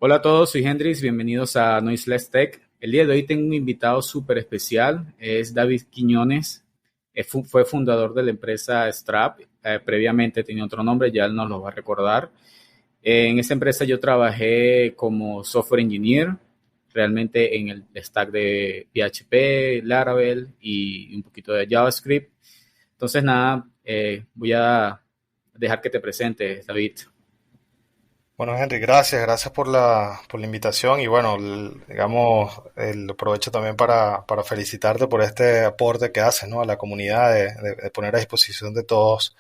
Hola a todos, soy Hendrix, bienvenidos a Noiseless Tech. El día de hoy tengo un invitado súper especial, es David Quiñones. Fue fundador de la empresa Strap. Previamente tenía otro nombre, ya él nos lo va a recordar. En esa empresa yo trabajé como software engineer, realmente en el stack de PHP, Laravel y un poquito de JavaScript. Entonces nada, voy a dejar que te presentes, David. Bueno, Henry, gracias por la invitación y bueno, digamos, aprovecho también para felicitarte por este aporte que haces, ¿no? A la comunidad de poner a disposición de todos,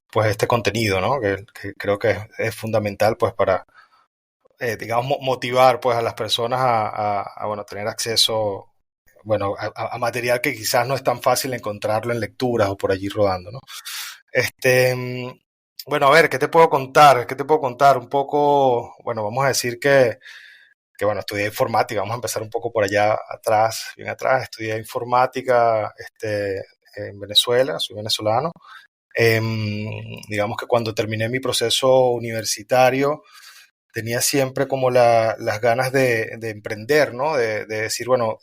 pues, este contenido, ¿no? Que creo que es fundamental, pues, para, digamos, motivar, pues, a las personas bueno, tener acceso, bueno, a material que quizás no es tan fácil encontrarlo en lecturas o por allí rodando, ¿no? Este, bueno, a ver, ¿qué te puedo contar? ¿Qué te puedo contar? Un poco, bueno, vamos a decir que bueno, estudié informática, vamos a empezar un poco por allá atrás, bien atrás, estudié informática, en Venezuela, soy venezolano. Digamos que cuando terminé mi proceso universitario, tenía siempre como las ganas de emprender, ¿no? De decir, bueno,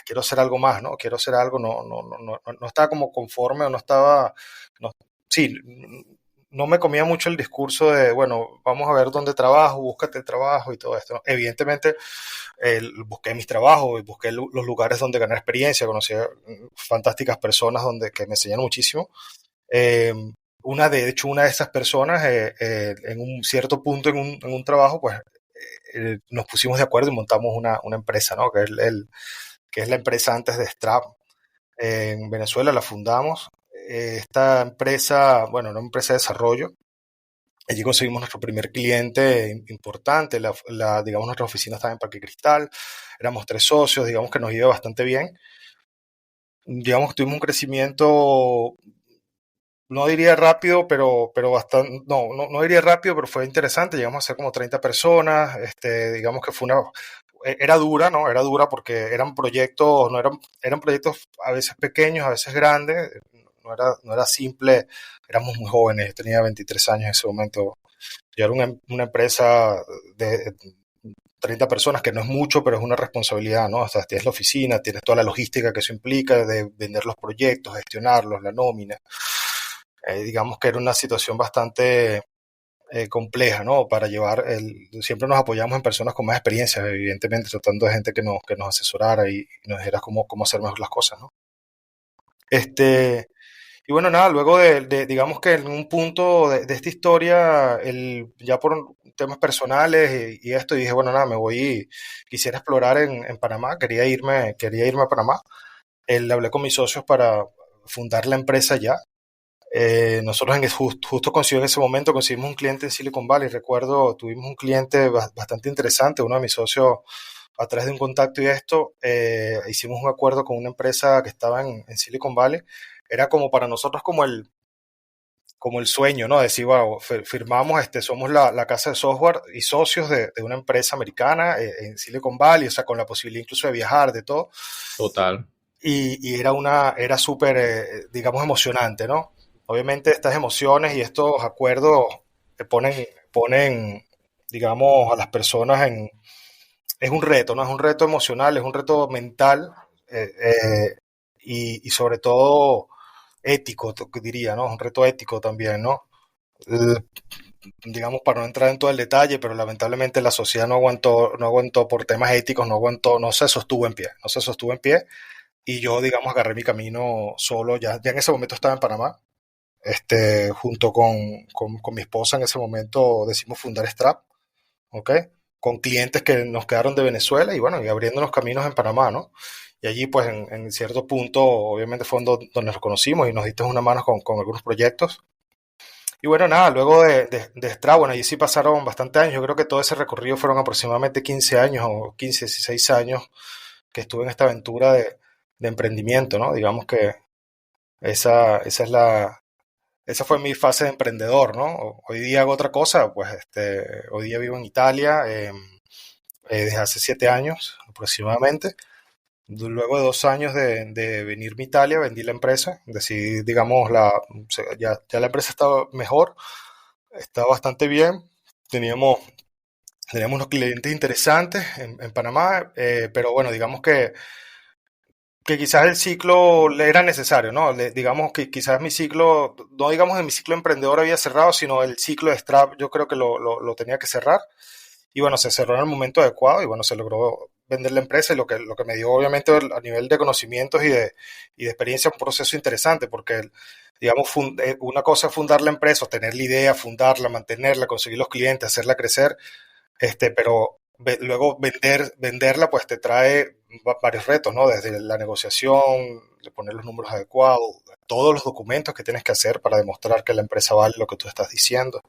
quiero hacer algo más, ¿no? Quiero hacer algo, no estaba como conforme o no estaba, no, sí, no me comía mucho el discurso de, bueno, vamos a ver dónde trabajo, búscate el trabajo y todo esto, ¿no? Evidentemente, busqué mis trabajos, busqué los lugares donde ganar experiencia, conocí a fantásticas personas que me enseñaron muchísimo. Eh, de hecho, una de esas personas, en un cierto punto en un trabajo, pues nos pusimos de acuerdo y montamos una empresa, ¿no? Que es la empresa antes de Strap. En Venezuela la fundamos. Esta empresa, bueno, era una empresa de desarrollo. Allí conseguimos nuestro primer cliente importante. Digamos, nuestra oficina estaba en Parque Cristal. Éramos tres socios, digamos que nos iba bastante bien. Digamos que tuvimos un crecimiento, no diría rápido, pero bastante, no diría rápido, pero fue interesante. Llegamos a ser como 30 personas. Digamos que era dura, ¿no? Era dura porque eran proyectos, no eran, eran proyectos a veces pequeños, a veces grandes. No era simple. Éramos muy jóvenes. Yo tenía 23 años en ese momento. Yo era una empresa de 30 personas, que no es mucho, pero es una responsabilidad, ¿no? O sea, tienes la oficina, tienes toda la logística que eso implica de vender los proyectos, gestionarlos, la nómina. Digamos que era una situación bastante compleja, ¿no? Siempre nos apoyamos en personas con más experiencia, evidentemente, tratando de gente que nos asesorara y nos dijera cómo hacer mejor las cosas, ¿no? Este, y bueno, nada, luego digamos que en un punto de esta historia, ya por temas personales y esto, dije, bueno, nada, quisiera explorar en Panamá, quería irme a Panamá. Hablé con mis socios para fundar la empresa ya. Nosotros justo consiguió en ese momento, conseguimos un cliente en Silicon Valley. Recuerdo, tuvimos un cliente bastante interesante, uno de mis socios, a través de un contacto y esto, hicimos un acuerdo con una empresa que estaba en Silicon Valley. Era como para nosotros como el sueño, ¿no? Decir, wow, firmamos, somos la casa de software y socios de una empresa americana en Silicon Valley, o sea, con la posibilidad incluso de viajar, de todo. Total. Y era súper, digamos, emocionante, ¿no? Obviamente estas emociones y estos acuerdos ponen, digamos, a las personas es un reto, ¿no? Es un reto emocional, es un reto mental, eh, eh, y sobre todo ético, diría, ¿no? Es un reto ético también, ¿no? Eh, digamos, para no entrar en todo el detalle, pero lamentablemente la sociedad no aguantó por temas éticos, no aguantó, no se sostuvo en pie, no se sostuvo en pie. Y yo, digamos, agarré mi camino solo. Ya en ese momento estaba en Panamá. Junto con mi esposa en ese momento decidimos fundar Strap, ¿ok? Con clientes que nos quedaron de Venezuela y bueno, y abriéndonos caminos en Panamá, ¿no? Y allí, pues, en cierto punto, obviamente fue donde nos conocimos y nos diste una mano con algunos proyectos. Y bueno, nada, luego de Strap, bueno, allí sí pasaron bastante años. Yo creo que todo ese recorrido fueron aproximadamente 15 años o 15 16 años que estuve en esta aventura de emprendimiento, ¿no? Digamos que esa es esa fue mi fase de emprendedor, ¿no? Hoy día hago otra cosa, pues hoy día vivo en Italia, desde hace 7 años aproximadamente. Luego de 2 años de venirme a Italia, vendí la empresa, decidí, digamos, ya la empresa estaba mejor, estaba bastante bien, teníamos Teníamos unos clientes interesantes en Panamá, pero bueno, digamos que quizás el ciclo le era necesario, ¿no? Digamos que quizás mi ciclo, no digamos de mi ciclo emprendedor había cerrado, sino el ciclo de Strap yo creo que lo tenía que cerrar. Y bueno, se cerró en el momento adecuado y bueno, se logró vender la empresa y lo que me dio obviamente a nivel de conocimientos y de experiencia un proceso interesante porque, digamos, una cosa es fundar la empresa, tener la idea, fundarla, mantenerla, conseguir los clientes, hacerla crecer, pero luego venderla pues te trae varios retos, ¿no? Desde la negociación, de poner los números adecuados, todos los documentos que tienes que hacer para demostrar que la empresa vale lo que tú estás diciendo.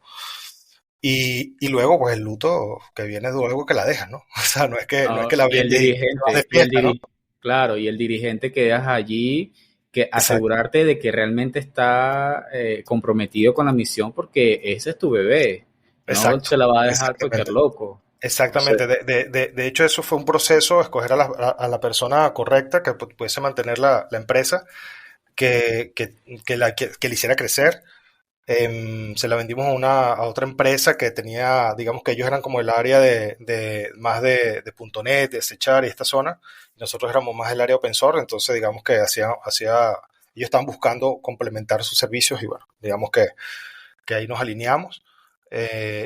Y luego, pues el luto que viene luego que la dejas, ¿no? O sea, no es que la Y el vendes y te vas de dirigente, fiesta, ¿no? claro, y el dirigente que dejas allí, que Exacto, asegurarte de que realmente está comprometido con la misión, porque ese es tu bebé, no exacto, se la va a dejar cualquier exactamente. loco. Entonces, Exactamente. De hecho, eso fue un proceso, escoger a la persona correcta que pudiese mantener la empresa, que, que, que le hiciera crecer. Se la vendimos a otra empresa que tenía, digamos que ellos eran como el área más de punto .NET, de Sechar y esta zona, y nosotros éramos más el área open source, entonces digamos que ellos estaban buscando complementar sus servicios y bueno, digamos que ahí nos alineamos.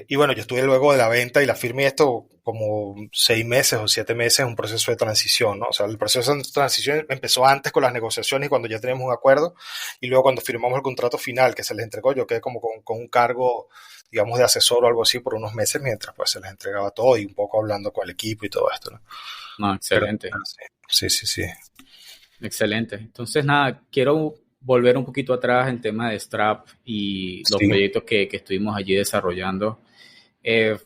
Y bueno, yo estuve luego de la venta y la firma y esto como 6 meses o 7 meses, un proceso de transición, ¿no? O sea, el proceso de transición empezó antes con las negociaciones y cuando ya teníamos un acuerdo, y luego cuando firmamos el contrato final que se les entregó, yo quedé como con un cargo, digamos, de asesor o algo así por unos meses mientras pues se les entregaba todo y un poco hablando con el equipo y todo esto, ¿no? no, Pero excelente. sí, sí, sí, sí. Excelente. Entonces, nada, quiero volver un poquito atrás en tema de Strap y los Sí, proyectos que estuvimos allí desarrollando.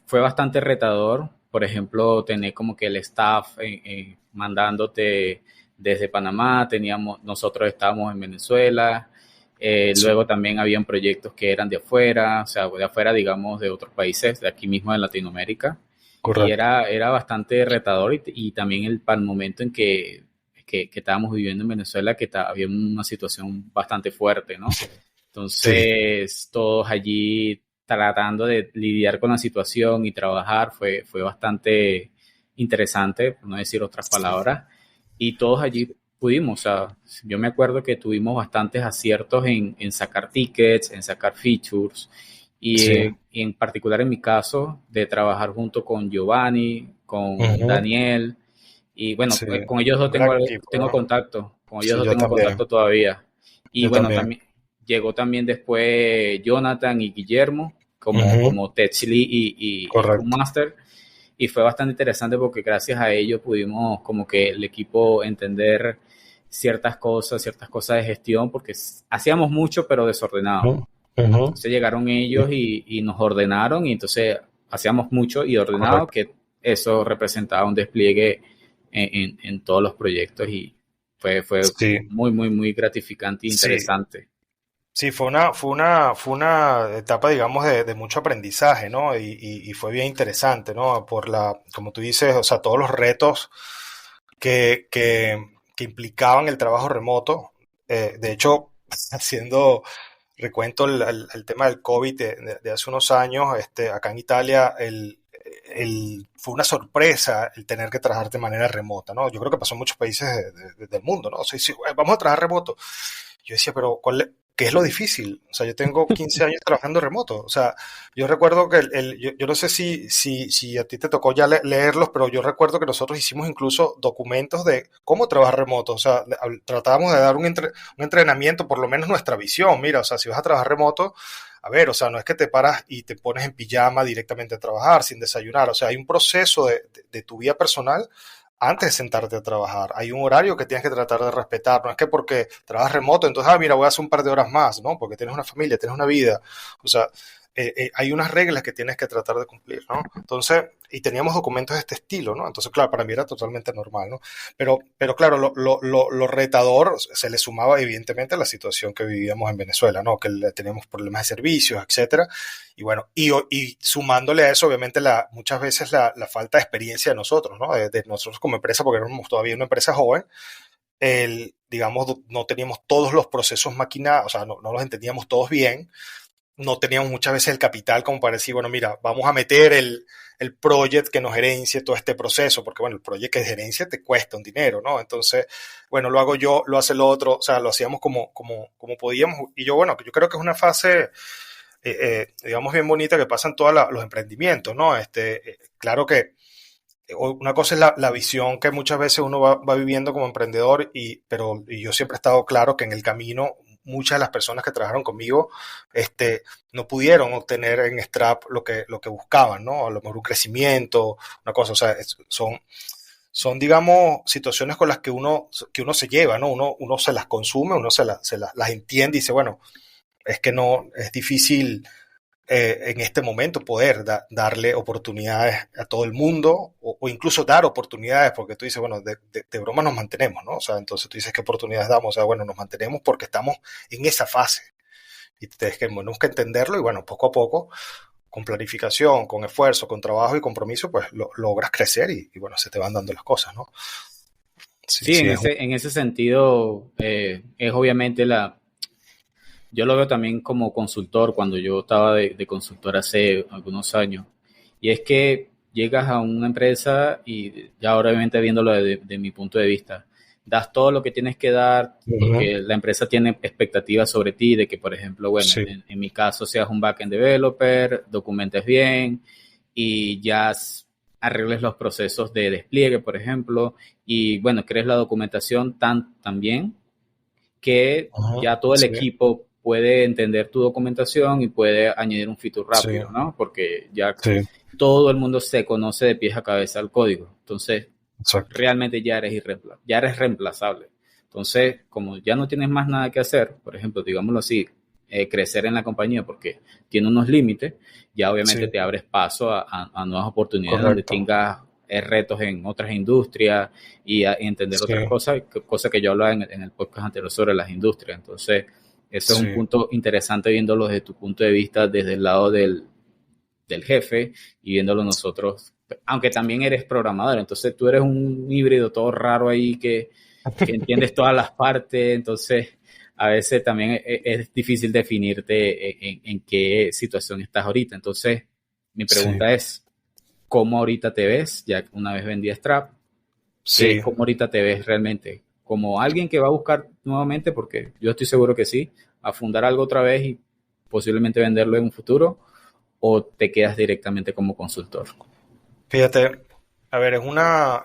Fue bastante retador, por ejemplo, tener como que el staff mandándote desde Panamá, nosotros estábamos en Venezuela, sí, luego también habían proyectos que eran de afuera, o sea, de afuera, digamos, de otros países, de aquí mismo de Latinoamérica, y correcto. era bastante retador y también para el momento en que estábamos viviendo en Venezuela, había una situación bastante fuerte, ¿no? Sí, Entonces, todos allí tratando de lidiar con la situación y trabajar fue bastante interesante, por no decir otras sí, palabras, y todos allí pudimos, o sea, yo me acuerdo que tuvimos bastantes aciertos en sacar tickets, en sacar features, sí. y en particular en mi caso, de trabajar junto con Giovanni, con Ujú, Daniel, y bueno, sí. con ellos dos Un gran equipo, tengo ¿no? contacto, con ellos Sí, dos yo tengo también. contacto todavía. Y Yo bueno, también. también llegó también después Jonathan y Guillermo Ujú, como Tech Lead y Scrum correcto, Master. Y fue bastante interesante porque gracias a ellos pudimos como que el equipo entender ciertas cosas de gestión, porque hacíamos mucho pero desordenado. ujú, ujú, Entonces llegaron sí, ellos y nos ordenaron y entonces hacíamos mucho y ordenado, correcto. que eso representaba un despliegue en todos los proyectos y fue Sí, muy, muy, muy gratificante e sí, interesante. sí, fue una etapa, digamos, de mucho aprendizaje, ¿no? Y fue bien interesante, ¿no? Como tú dices, o sea, todos los retos que implicaban el trabajo remoto. De hecho, haciendo recuento el tema del COVID de hace unos años, acá en Italia, fue una sorpresa el tener que trabajar de manera remota, ¿no? Yo creo que pasó en muchos países del mundo, ¿no? O sea, sí, vamos a trabajar remoto. Yo decía, pero ¿qué es lo difícil? O sea, yo tengo 15 años trabajando remoto. O sea, yo recuerdo que yo no sé si a ti te tocó ya leerlos, pero yo recuerdo que nosotros hicimos incluso documentos de cómo trabajar remoto. O sea, tratábamos de dar un entrenamiento, por lo menos nuestra visión. Mira, o sea, si vas a trabajar remoto, a ver, o sea, no es que te paras y te pones en pijama directamente a trabajar sin desayunar. O sea, hay un proceso de tu vida personal antes de sentarte a trabajar. Hay un horario que tienes que tratar de respetar. No es que porque trabajas remoto, entonces, mira, voy a hacer un par de horas más, ¿no? Porque tienes una familia, tienes una vida. O sea, hay unas reglas que tienes que tratar de cumplir, ¿no? Entonces, y teníamos documentos de este estilo, ¿no? Entonces, claro, para mí era totalmente normal, ¿no? Pero claro, lo retador se le sumaba evidentemente a la situación que vivíamos en Venezuela, ¿no? Que teníamos problemas de servicios, etcétera. Y bueno, y sumándole a eso, obviamente, muchas veces la falta de experiencia de nosotros, ¿no? De nosotros como empresa, porque éramos todavía una empresa joven, digamos, no teníamos todos los procesos maquinados, o sea, no los entendíamos todos bien, no teníamos muchas veces el capital como para decir, bueno, mira, vamos a meter el project que nos gerencie todo este proceso, porque bueno, el project que gerencia te cuesta un dinero, ¿no? Entonces, bueno, lo hago yo, lo hace el otro, o sea, lo hacíamos como podíamos. Y yo, bueno, yo creo que es una fase, digamos, bien bonita que pasan todos los emprendimientos, ¿no? Claro que una cosa es la visión que muchas veces uno va viviendo como emprendedor, pero yo siempre he estado claro que en el camino muchas de las personas que trabajaron conmigo no pudieron obtener en Strap lo que buscaban, ¿no? A lo mejor un crecimiento, una cosa, o sea, son, digamos, situaciones con las que uno se lleva, ¿no? Uno se las consume, uno las entiende y dice, bueno, es que no, es difícil en este momento poder darle oportunidades a todo el mundo o incluso dar oportunidades, porque tú dices, bueno, de broma nos mantenemos, ¿no? O sea, entonces tú dices, ¿qué oportunidades damos? O sea, bueno, nos mantenemos porque estamos en esa fase y tenemos que entenderlo y bueno, poco a poco, con planificación, con esfuerzo, con trabajo y compromiso, pues logras crecer y bueno, se te van dando las cosas, ¿no? Sí, Sí, sí, en ese sentido, es obviamente yo lo veo también como consultor cuando yo estaba de consultor hace algunos años. Y es que llegas a una empresa y ya ahora obviamente viéndolo de mi punto de vista, das todo lo que tienes que dar uh-huh. porque la empresa tiene expectativas sobre ti de que, por ejemplo, bueno, Sí, en mi caso seas un backend developer, documentes bien y ya arregles los procesos de despliegue, por ejemplo, y bueno, crees la documentación tan bien que uh-huh. ya todo el Sí, equipo puede entender tu documentación y puede añadir un feature sí, rápido, ¿no? Porque ya sí, todo el mundo se conoce de pies a cabeza el código. Entonces, exacto. realmente ya eres reemplazable. Entonces, como ya no tienes más nada que hacer, por ejemplo, digámoslo así, crecer en la compañía porque tiene unos límites, ya obviamente Sí, te abres paso a nuevas oportunidades donde correcto. tengas retos en otras industrias y entender otras Sí, cosas, cosa que yo hablaba en el podcast anterior sobre las industrias. Entonces, eso es un sí. punto interesante viéndolo desde tu punto de vista, desde el lado del jefe y viéndolo nosotros, aunque también eres programador, entonces tú eres un híbrido todo raro ahí que entiendes todas las partes, entonces a veces también es difícil definirte en qué situación estás ahorita. Entonces, mi Sí, pregunta es, ¿cómo ahorita te ves? Ya una vez vendí Strap, sí. ¿cómo ahorita te ves realmente? ¿Como alguien que va a buscar nuevamente? Porque yo estoy seguro que sí, a fundar algo otra vez y posiblemente venderlo en un futuro, o te quedas directamente como consultor. Fíjate, a ver, es una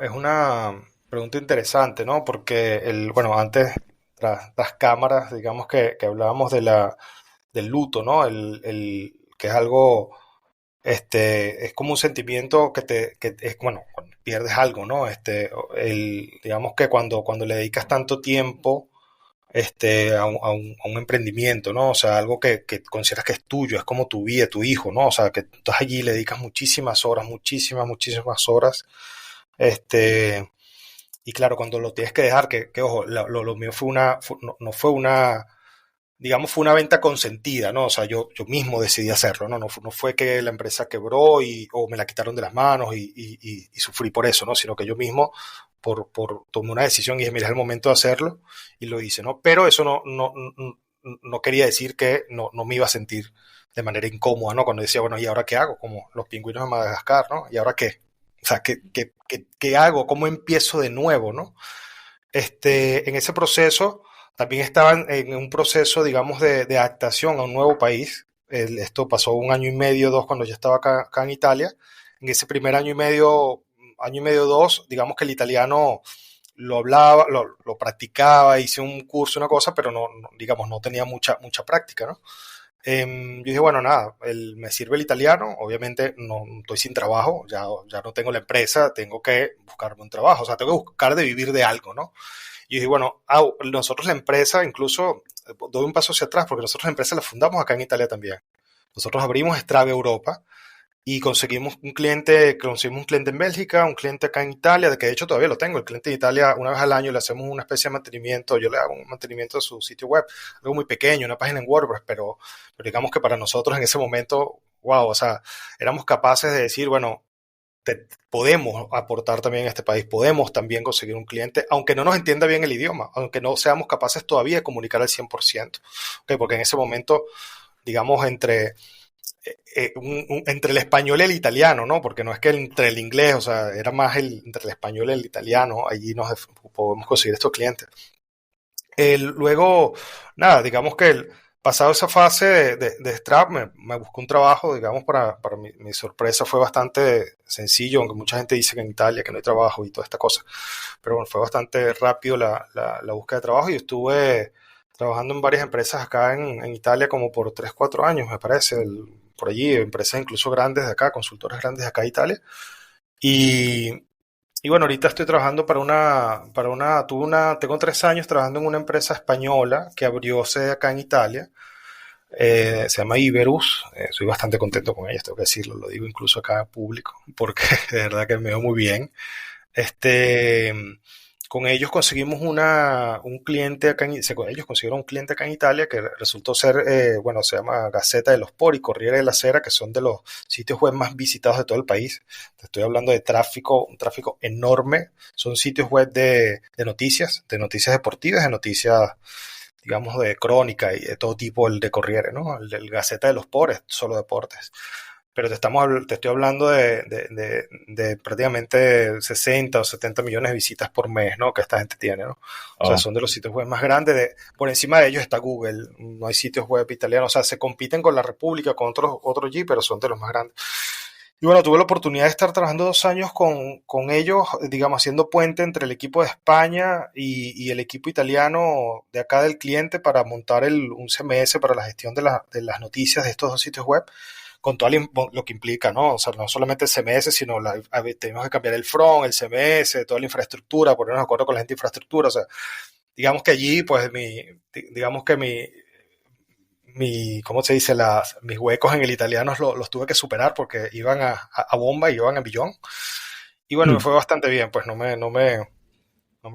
pregunta interesante, ¿no? Porque bueno, antes, tras cámaras, digamos que hablábamos del luto, ¿no? Que es algo, es como un sentimiento que es, bueno, cuando pierdes algo, ¿no? Digamos que cuando le dedicas tanto tiempo a un emprendimiento, ¿no? O sea, algo que consideras que es tuyo, es como tu vida, tu hijo, ¿no? O sea, que tú estás allí, le dedicas muchísimas horas, muchísimas horas, este, y claro, cuando lo tienes que dejar, ojo, lo mío no fue digamos, fue una venta consentida, ¿no? O sea, yo mismo decidí hacerlo, ¿no? No fue que la empresa quebró o me la quitaron de las manos y sufrí por eso, ¿no? Sino que yo mismo tomé una decisión y dije, mira, es el momento de hacerlo y lo hice, ¿no? Pero eso no quería decir que no me iba a sentir de manera incómoda, ¿no? Cuando decía, bueno, ¿y ahora qué hago? Como los pingüinos de Madagascar, ¿no? ¿Y ahora qué? O sea, ¿qué hago? ¿Cómo empiezo de nuevo, no? En ese proceso también estaban en un proceso, digamos, de adaptación a un nuevo país. Esto pasó un año y medio, dos, cuando yo estaba acá en Italia. En ese primer año y medio, dos, digamos que el italiano lo hablaba, lo practicaba, hice un curso, una cosa, pero digamos, no tenía mucha práctica, ¿no? Yo dije, bueno, nada, me sirve el italiano, obviamente no estoy sin trabajo, ya no tengo la empresa, tengo que buscarme un trabajo, o sea, tengo que buscar de vivir de algo, ¿no? Y dije, bueno, nosotros la empresa, incluso doy un paso hacia atrás, porque nosotros la empresa la fundamos acá en Italia también. Nosotros abrimos Strave Europa y conseguimos un cliente en Bélgica, un cliente acá en Italia, de que de hecho todavía lo tengo. El cliente de Italia, una vez al año le hacemos una especie de mantenimiento, yo le hago un mantenimiento a su sitio web, algo muy pequeño, una página en WordPress, pero digamos que para nosotros en ese momento, wow, o sea, éramos capaces de decir, bueno, podemos aportar también a este país, podemos también conseguir un cliente, aunque no nos entienda bien el idioma, aunque no seamos capaces todavía de comunicar al 100%, ¿okay? Porque en ese momento digamos, entre el español y el italiano, ¿no? Porque no es que entre el inglés, o sea, era más entre el español y el italiano, allí podemos conseguir estos clientes. Luego, nada, digamos que pasado esa fase de Strap, me busqué un trabajo, digamos, para mi sorpresa fue bastante sencillo, aunque mucha gente dice que en Italia que no hay trabajo y toda esta cosa. Pero bueno, fue bastante rápido la búsqueda de trabajo y estuve trabajando en varias empresas acá en Italia como por 3 4 años, me parece, por allí, empresas incluso grandes de acá, consultores grandes de acá de Italia. Y, y bueno, ahorita estoy trabajando tengo 3 años trabajando en una empresa española que abrió sede acá en Italia. Se llama Iberus. Soy bastante contento con ellos, tengo que decirlo, lo digo incluso acá en público, porque de verdad que me veo muy bien. Este, con ellos conseguimos un cliente acá ellos consiguieron un cliente acá en Italia que resultó ser, bueno, se llama Gazzetta dello Sport y Corriere della Sera, que son de los sitios web más visitados de todo el país. Te estoy hablando de un tráfico enorme. Son sitios web de noticias deportivas, de noticias, digamos, de crónica y de todo tipo, el de Corriere, ¿no? El Gazzetta dello Sport es solo deportes. Pero te estoy hablando de prácticamente 60 o 70 millones de visitas por mes, ¿no? Que esta gente tiene, ¿no? O sea, Oh, son de los sitios web más grandes. Por encima de ellos está Google. No hay sitios web italianos. O sea, se compiten con la República, con otros G, pero son de los más grandes. Y bueno, tuve la oportunidad de estar trabajando 2 años con ellos, digamos, haciendo puente entre el equipo de España y el equipo italiano de acá del cliente para montar un CMS para la gestión de las noticias de estos dos sitios web con todo lo que implica, ¿no? O sea, no solamente el CMS, sino tenemos que cambiar el front, el CMS, toda la infraestructura, ponernos de acuerdo con la gente de infraestructura. O sea, digamos que allí, pues, digamos que ¿cómo se dice? Mis huecos en el italiano los tuve que superar porque iban a bomba y iban a billón. Y bueno, me mm, fue bastante bien, pues no me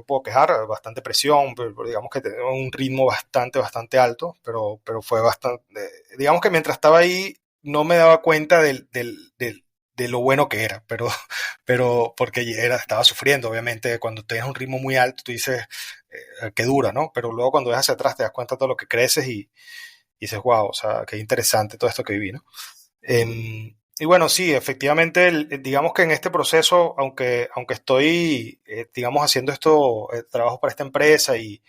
puedo quejar, bastante presión, pero digamos que tenía un ritmo bastante alto, pero fue bastante, digamos que mientras estaba ahí no me daba cuenta de lo bueno que era, pero porque estaba sufriendo, obviamente, cuando tienes un ritmo muy alto, tú dices, que dura, ¿no? Pero luego cuando ves hacia atrás te das cuenta de todo lo que creces y dices, wow, o sea, qué interesante todo esto que viví, ¿no? Y bueno, sí, efectivamente, digamos que en este proceso, aunque estoy, digamos, haciendo trabajo para esta empresa y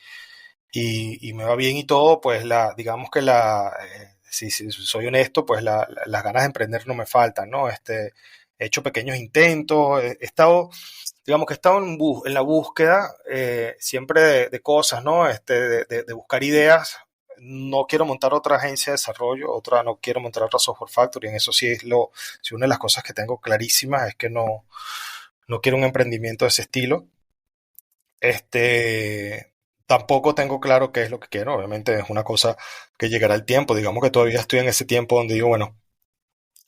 me va bien y todo, pues digamos que si soy honesto, pues las ganas de emprender no me faltan, ¿no? He hecho pequeños intentos, digamos que he estado en la búsqueda siempre de cosas, ¿no? De buscar ideas. No quiero montar otra agencia de desarrollo, no quiero montar otra software factory. En eso sí sí, una de las cosas que tengo clarísimas es que no quiero un emprendimiento de ese estilo. Tampoco tengo claro qué es lo que quiero. Obviamente es una cosa que llegará el tiempo. Digamos que todavía estoy en ese tiempo donde digo, bueno,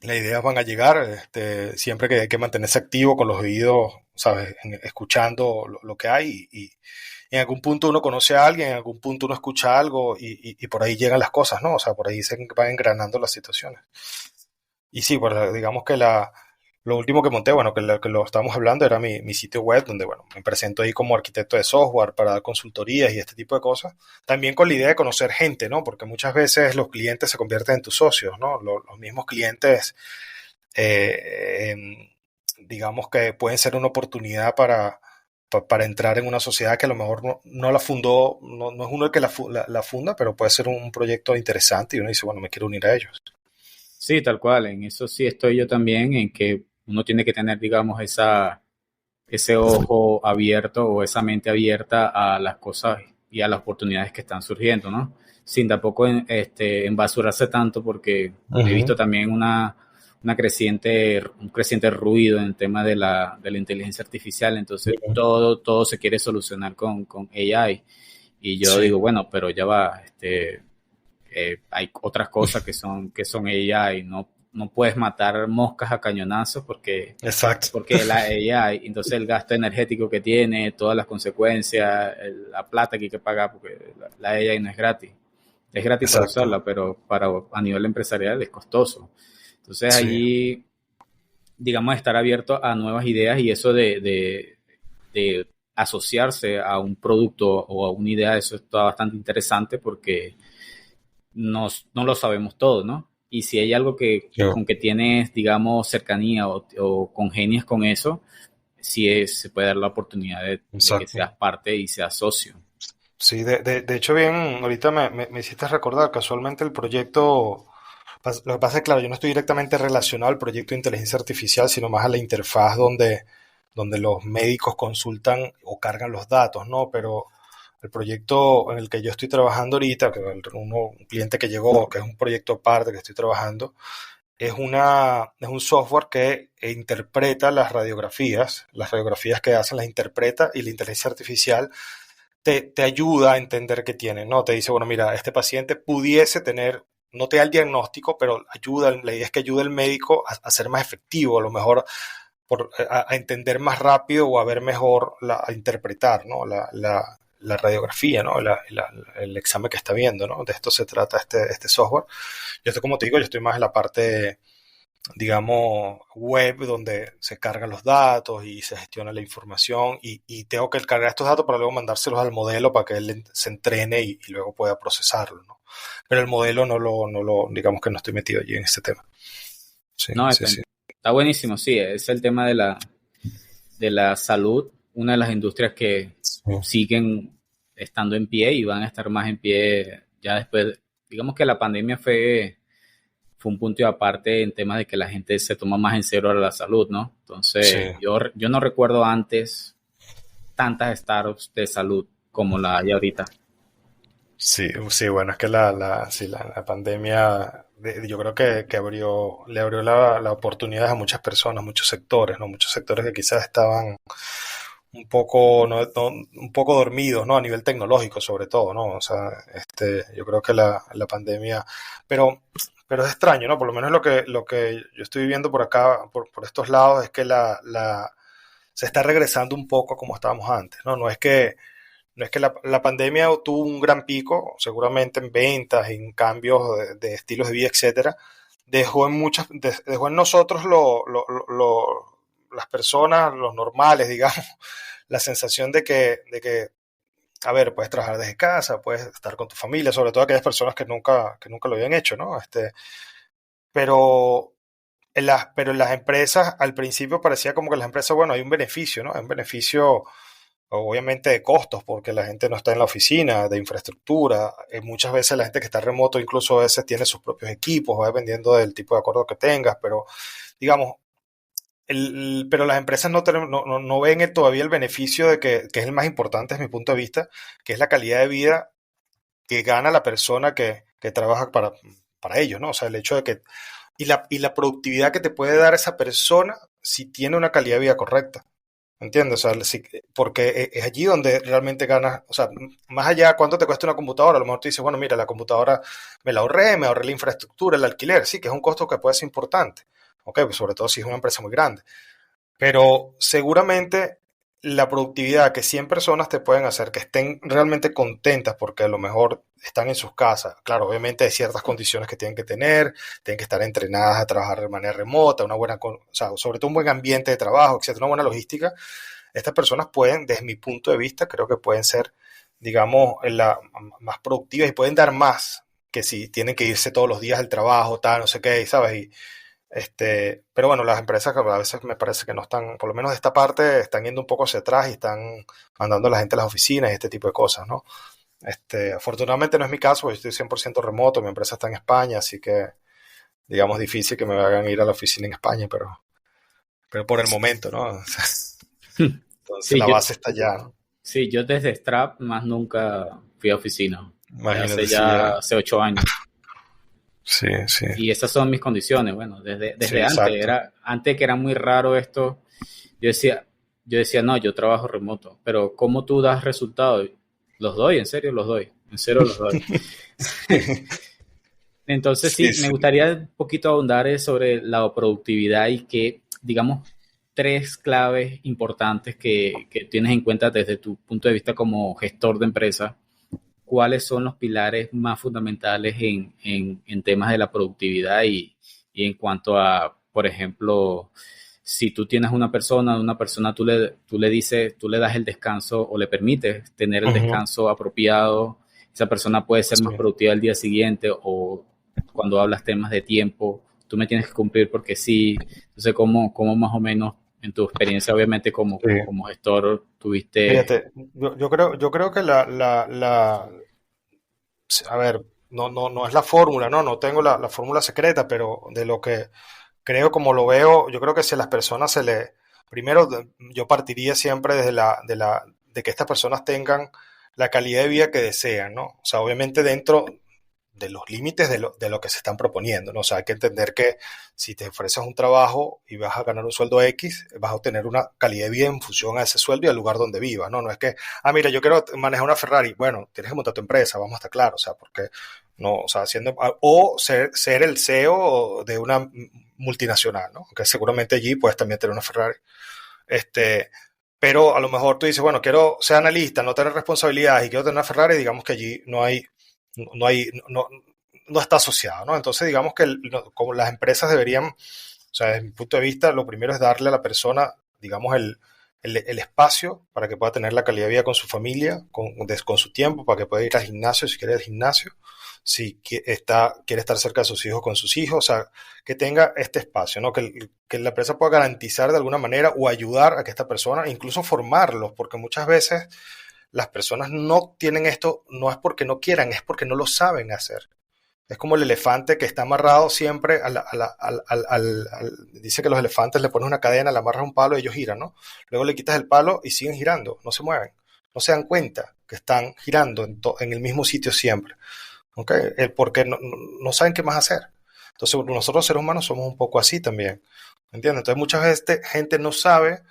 las ideas van a llegar, siempre que hay que mantenerse activo con los oídos, ¿sabes? Escuchando lo que hay y en algún punto uno conoce a alguien, en algún punto uno escucha algo y por ahí llegan las cosas, ¿no? O sea, por ahí se van engranando las situaciones. Y sí, pues digamos que lo último que monté, bueno, que lo estábamos hablando, era mi sitio web, donde, bueno, me presento ahí como arquitecto de software para dar consultorías y este tipo de cosas. También con la idea de conocer gente, ¿no? Porque muchas veces los clientes se convierten en tus socios, ¿no? Los mismos clientes, digamos que pueden ser una oportunidad para entrar en una sociedad que a lo mejor no la fundó, no es uno el que la funda, pero puede ser un proyecto interesante y uno dice, bueno, me quiero unir a ellos. sí, tal cual, en eso sí estoy yo también, en que uno tiene que tener, digamos, ese ojo abierto o esa mente abierta a las cosas y a las oportunidades que están surgiendo, ¿no? Sin tampoco embasurarse tanto porque he visto Ujú. también un creciente ruido en el tema de la inteligencia artificial, entonces todo se quiere solucionar con AI. Y yo Sí, digo, bueno, pero ya va, hay otras cosas que son AI, no puedes matar moscas a cañonazos exacto. porque la AI, entonces el gasto energético que tiene, todas las consecuencias, la plata que hay que pagar, porque la AI no es gratis. Es gratis para Exacto. usarla, pero a nivel empresarial es costoso. Entonces Sí. allí, digamos, estar abierto a nuevas ideas y eso de asociarse a un producto o a una idea, eso está bastante interesante porque no lo sabemos todo, ¿no? Y si hay algo Yo, con que tienes, digamos, cercanía o congenias con eso, se puede dar la oportunidad de que exacto. seas parte y seas socio. Sí, de hecho, bien, ahorita me hiciste recordar casualmente el proyecto. Lo que pasa es, claro, yo no estoy directamente relacionado al proyecto de inteligencia artificial, sino más a la interfaz donde los médicos consultan o cargan los datos, ¿no? Pero el proyecto en el que yo estoy trabajando ahorita, un cliente que llegó, que es un proyecto aparte que estoy trabajando, es un software que interpreta las radiografías que hacen las interpreta y la inteligencia artificial te ayuda a entender qué tiene, ¿no? Te dice, bueno, mira, este paciente pudiese tener, no te da el diagnóstico, pero ayuda, la idea es que ayude al médico a ser más efectivo, a lo mejor a entender más rápido o a ver mejor, a interpretar, ¿no? La radiografía, ¿no? El examen que está viendo, ¿no? De esto se trata este software. Yo estoy, como te digo, yo estoy más en la parte, digamos, web, donde se cargan los datos y se gestiona la información y tengo que cargar estos datos para luego mandárselos al modelo para que él se entrene y luego pueda procesarlo, ¿no? Pero el modelo digamos que no estoy metido allí en este tema. Sí, No, sí, sí. está buenísimo, sí, es el tema de la salud, una de las industrias que Sí, siguen estando en pie y van a estar más en pie ya después. Digamos que la pandemia fue un punto y aparte en temas de que la gente se toma más en serio la salud, ¿no? sí, Entonces, yo no recuerdo antes tantas startups de salud como la hay ahorita. sí, sí, bueno, es que sí, la pandemia, yo creo que le abrió la oportunidad a muchas personas, muchos sectores, ¿no? Muchos sectores que quizás estaban un poco, un poco dormidos, ¿no? A nivel tecnológico, sobre todo, ¿no? O sea, yo creo que la pandemia, pero, pero es extraño, ¿no? Por lo menos lo que yo estoy viviendo por acá, por estos lados, es que se está regresando un poco a como estábamos antes, ¿no? No es que la pandemia tuvo un gran pico, seguramente en ventas, en cambios de estilos de vida, etcétera. Dejó en nosotros las personas, los normales, digamos, la sensación de que, a ver, puedes trabajar desde casa, puedes estar con tu familia, sobre todo aquellas personas que nunca lo habían hecho, ¿no? Pero pero en las empresas, al principio parecía como que las empresas, bueno, hay un beneficio, ¿no? Hay un beneficio obviamente de costos, porque la gente no está en la oficina, de infraestructura. Muchas veces la gente que está remoto incluso a veces tiene sus propios equipos, va dependiendo del tipo de acuerdo que tengas, pero digamos, pero las empresas no ven todavía el beneficio que es el más importante desde mi punto de vista, que es la calidad de vida que gana la persona que trabaja para ellos, ¿no? O sea, el hecho de que y la productividad que te puede dar esa persona si tiene una calidad de vida correcta. ¿Entiendes? O sea, porque es allí donde realmente ganas, o sea, más allá de cuánto te cuesta una computadora, a lo mejor tú dices, bueno, mira, la computadora me ahorré la infraestructura, el alquiler, sí, que es un costo que puede ser importante, ok, pues sobre todo si es una empresa muy grande, pero seguramente la productividad que 100 personas te pueden hacer que estén realmente contentas porque a lo mejor están en sus casas. Claro, obviamente hay ciertas condiciones que tienen que estar entrenadas a trabajar de manera remota, o sea, sobre todo un buen ambiente de trabajo, etcétera, una buena logística. Estas personas pueden, desde mi punto de vista, creo que pueden ser, digamos, más productivas y pueden dar más que si tienen que irse todos los días al trabajo, tal, no sé qué, ¿sabes? Pero bueno, las empresas a veces me parece que no están, por lo menos de esta parte, están yendo un poco hacia atrás y están mandando a la gente a las oficinas y este tipo de cosas, ¿no? Afortunadamente no es mi caso, porque yo estoy 100% remoto, mi empresa está en España, así que digamos difícil que me hagan ir a la oficina en España, pero por el momento, ¿no? Entonces Sí, la base está allá, ¿no? sí, yo desde Strap más nunca fui a oficina. Imagínate si Ya ya. hace 8 años. Sí, sí, Y esas son mis condiciones. Bueno, sí, desde antes, exacto. antes que era muy raro esto, yo decía, yo decía, no, yo trabajo remoto, pero ¿cómo tú das resultados? Los doy, en serio los doy, en serio los doy. Entonces Sí, sí, me sí. gustaría un poquito ahondar sobre la productividad y que, digamos, tres claves importantes que tienes en cuenta desde tu punto de vista como gestor de empresa. ¿Cuáles son los pilares más fundamentales en temas de la productividad y en cuanto a, por ejemplo, si tú tienes una persona tú le dices, tú le das el descanso o le permites tener el Ujú. descanso apropiado, esa persona puede ser Sí. más productiva el día siguiente o cuando hablas temas de tiempo, tú me tienes que cumplir porque sí. Entonces, ¿cómo más o menos en tu experiencia, obviamente Sí. como gestor, tuviste... Fíjate, yo creo que a ver, no es la fórmula, no tengo la fórmula secreta, pero de lo que creo, como lo veo, yo creo que si a las personas primero, yo partiría siempre de que estas personas tengan la calidad de vida que desean, ¿no? O sea, obviamente dentro de los límites de lo que se están proponiendo, ¿no? O sea, hay que entender que si te ofreces un trabajo y vas a ganar un sueldo X, vas a obtener una calidad de vida en función a ese sueldo y al lugar donde vivas, ¿no? No es que, mira, yo quiero manejar una Ferrari. Bueno, tienes que montar tu empresa, vamos a estar claros, o sea, porque no, o sea, o ser el CEO de una multinacional, ¿no? Que seguramente allí puedes también tener una Ferrari. Este, pero a lo mejor tú dices, bueno, quiero ser analista, no tener responsabilidades y quiero tener una Ferrari, digamos que allí no hay, no está asociado, ¿no? Entonces, digamos que como las empresas deberían, o sea, desde mi punto de vista, lo primero es darle a la persona, digamos, el espacio para que pueda tener la calidad de vida con su familia, con su tiempo, para que pueda ir al gimnasio si quiere ir al gimnasio, si quiere estar cerca de sus hijos con sus hijos, o sea, que tenga este espacio, ¿no? Que la empresa pueda garantizar de alguna manera o ayudar a que esta persona, incluso formarlos, porque muchas veces las personas no tienen esto, no es porque no quieran, es porque no lo saben hacer. Es como el elefante que está amarrado siempre dice que los elefantes le pones una cadena, le amarras un palo y ellos giran, ¿no? Luego le quitas el palo y siguen girando, no se mueven. No se dan cuenta que están girando en el mismo sitio siempre. ¿Okay? Porque no saben qué más hacer. Entonces nosotros los seres humanos somos un poco así también. ¿Entiendes? Entonces muchas veces gente no sabe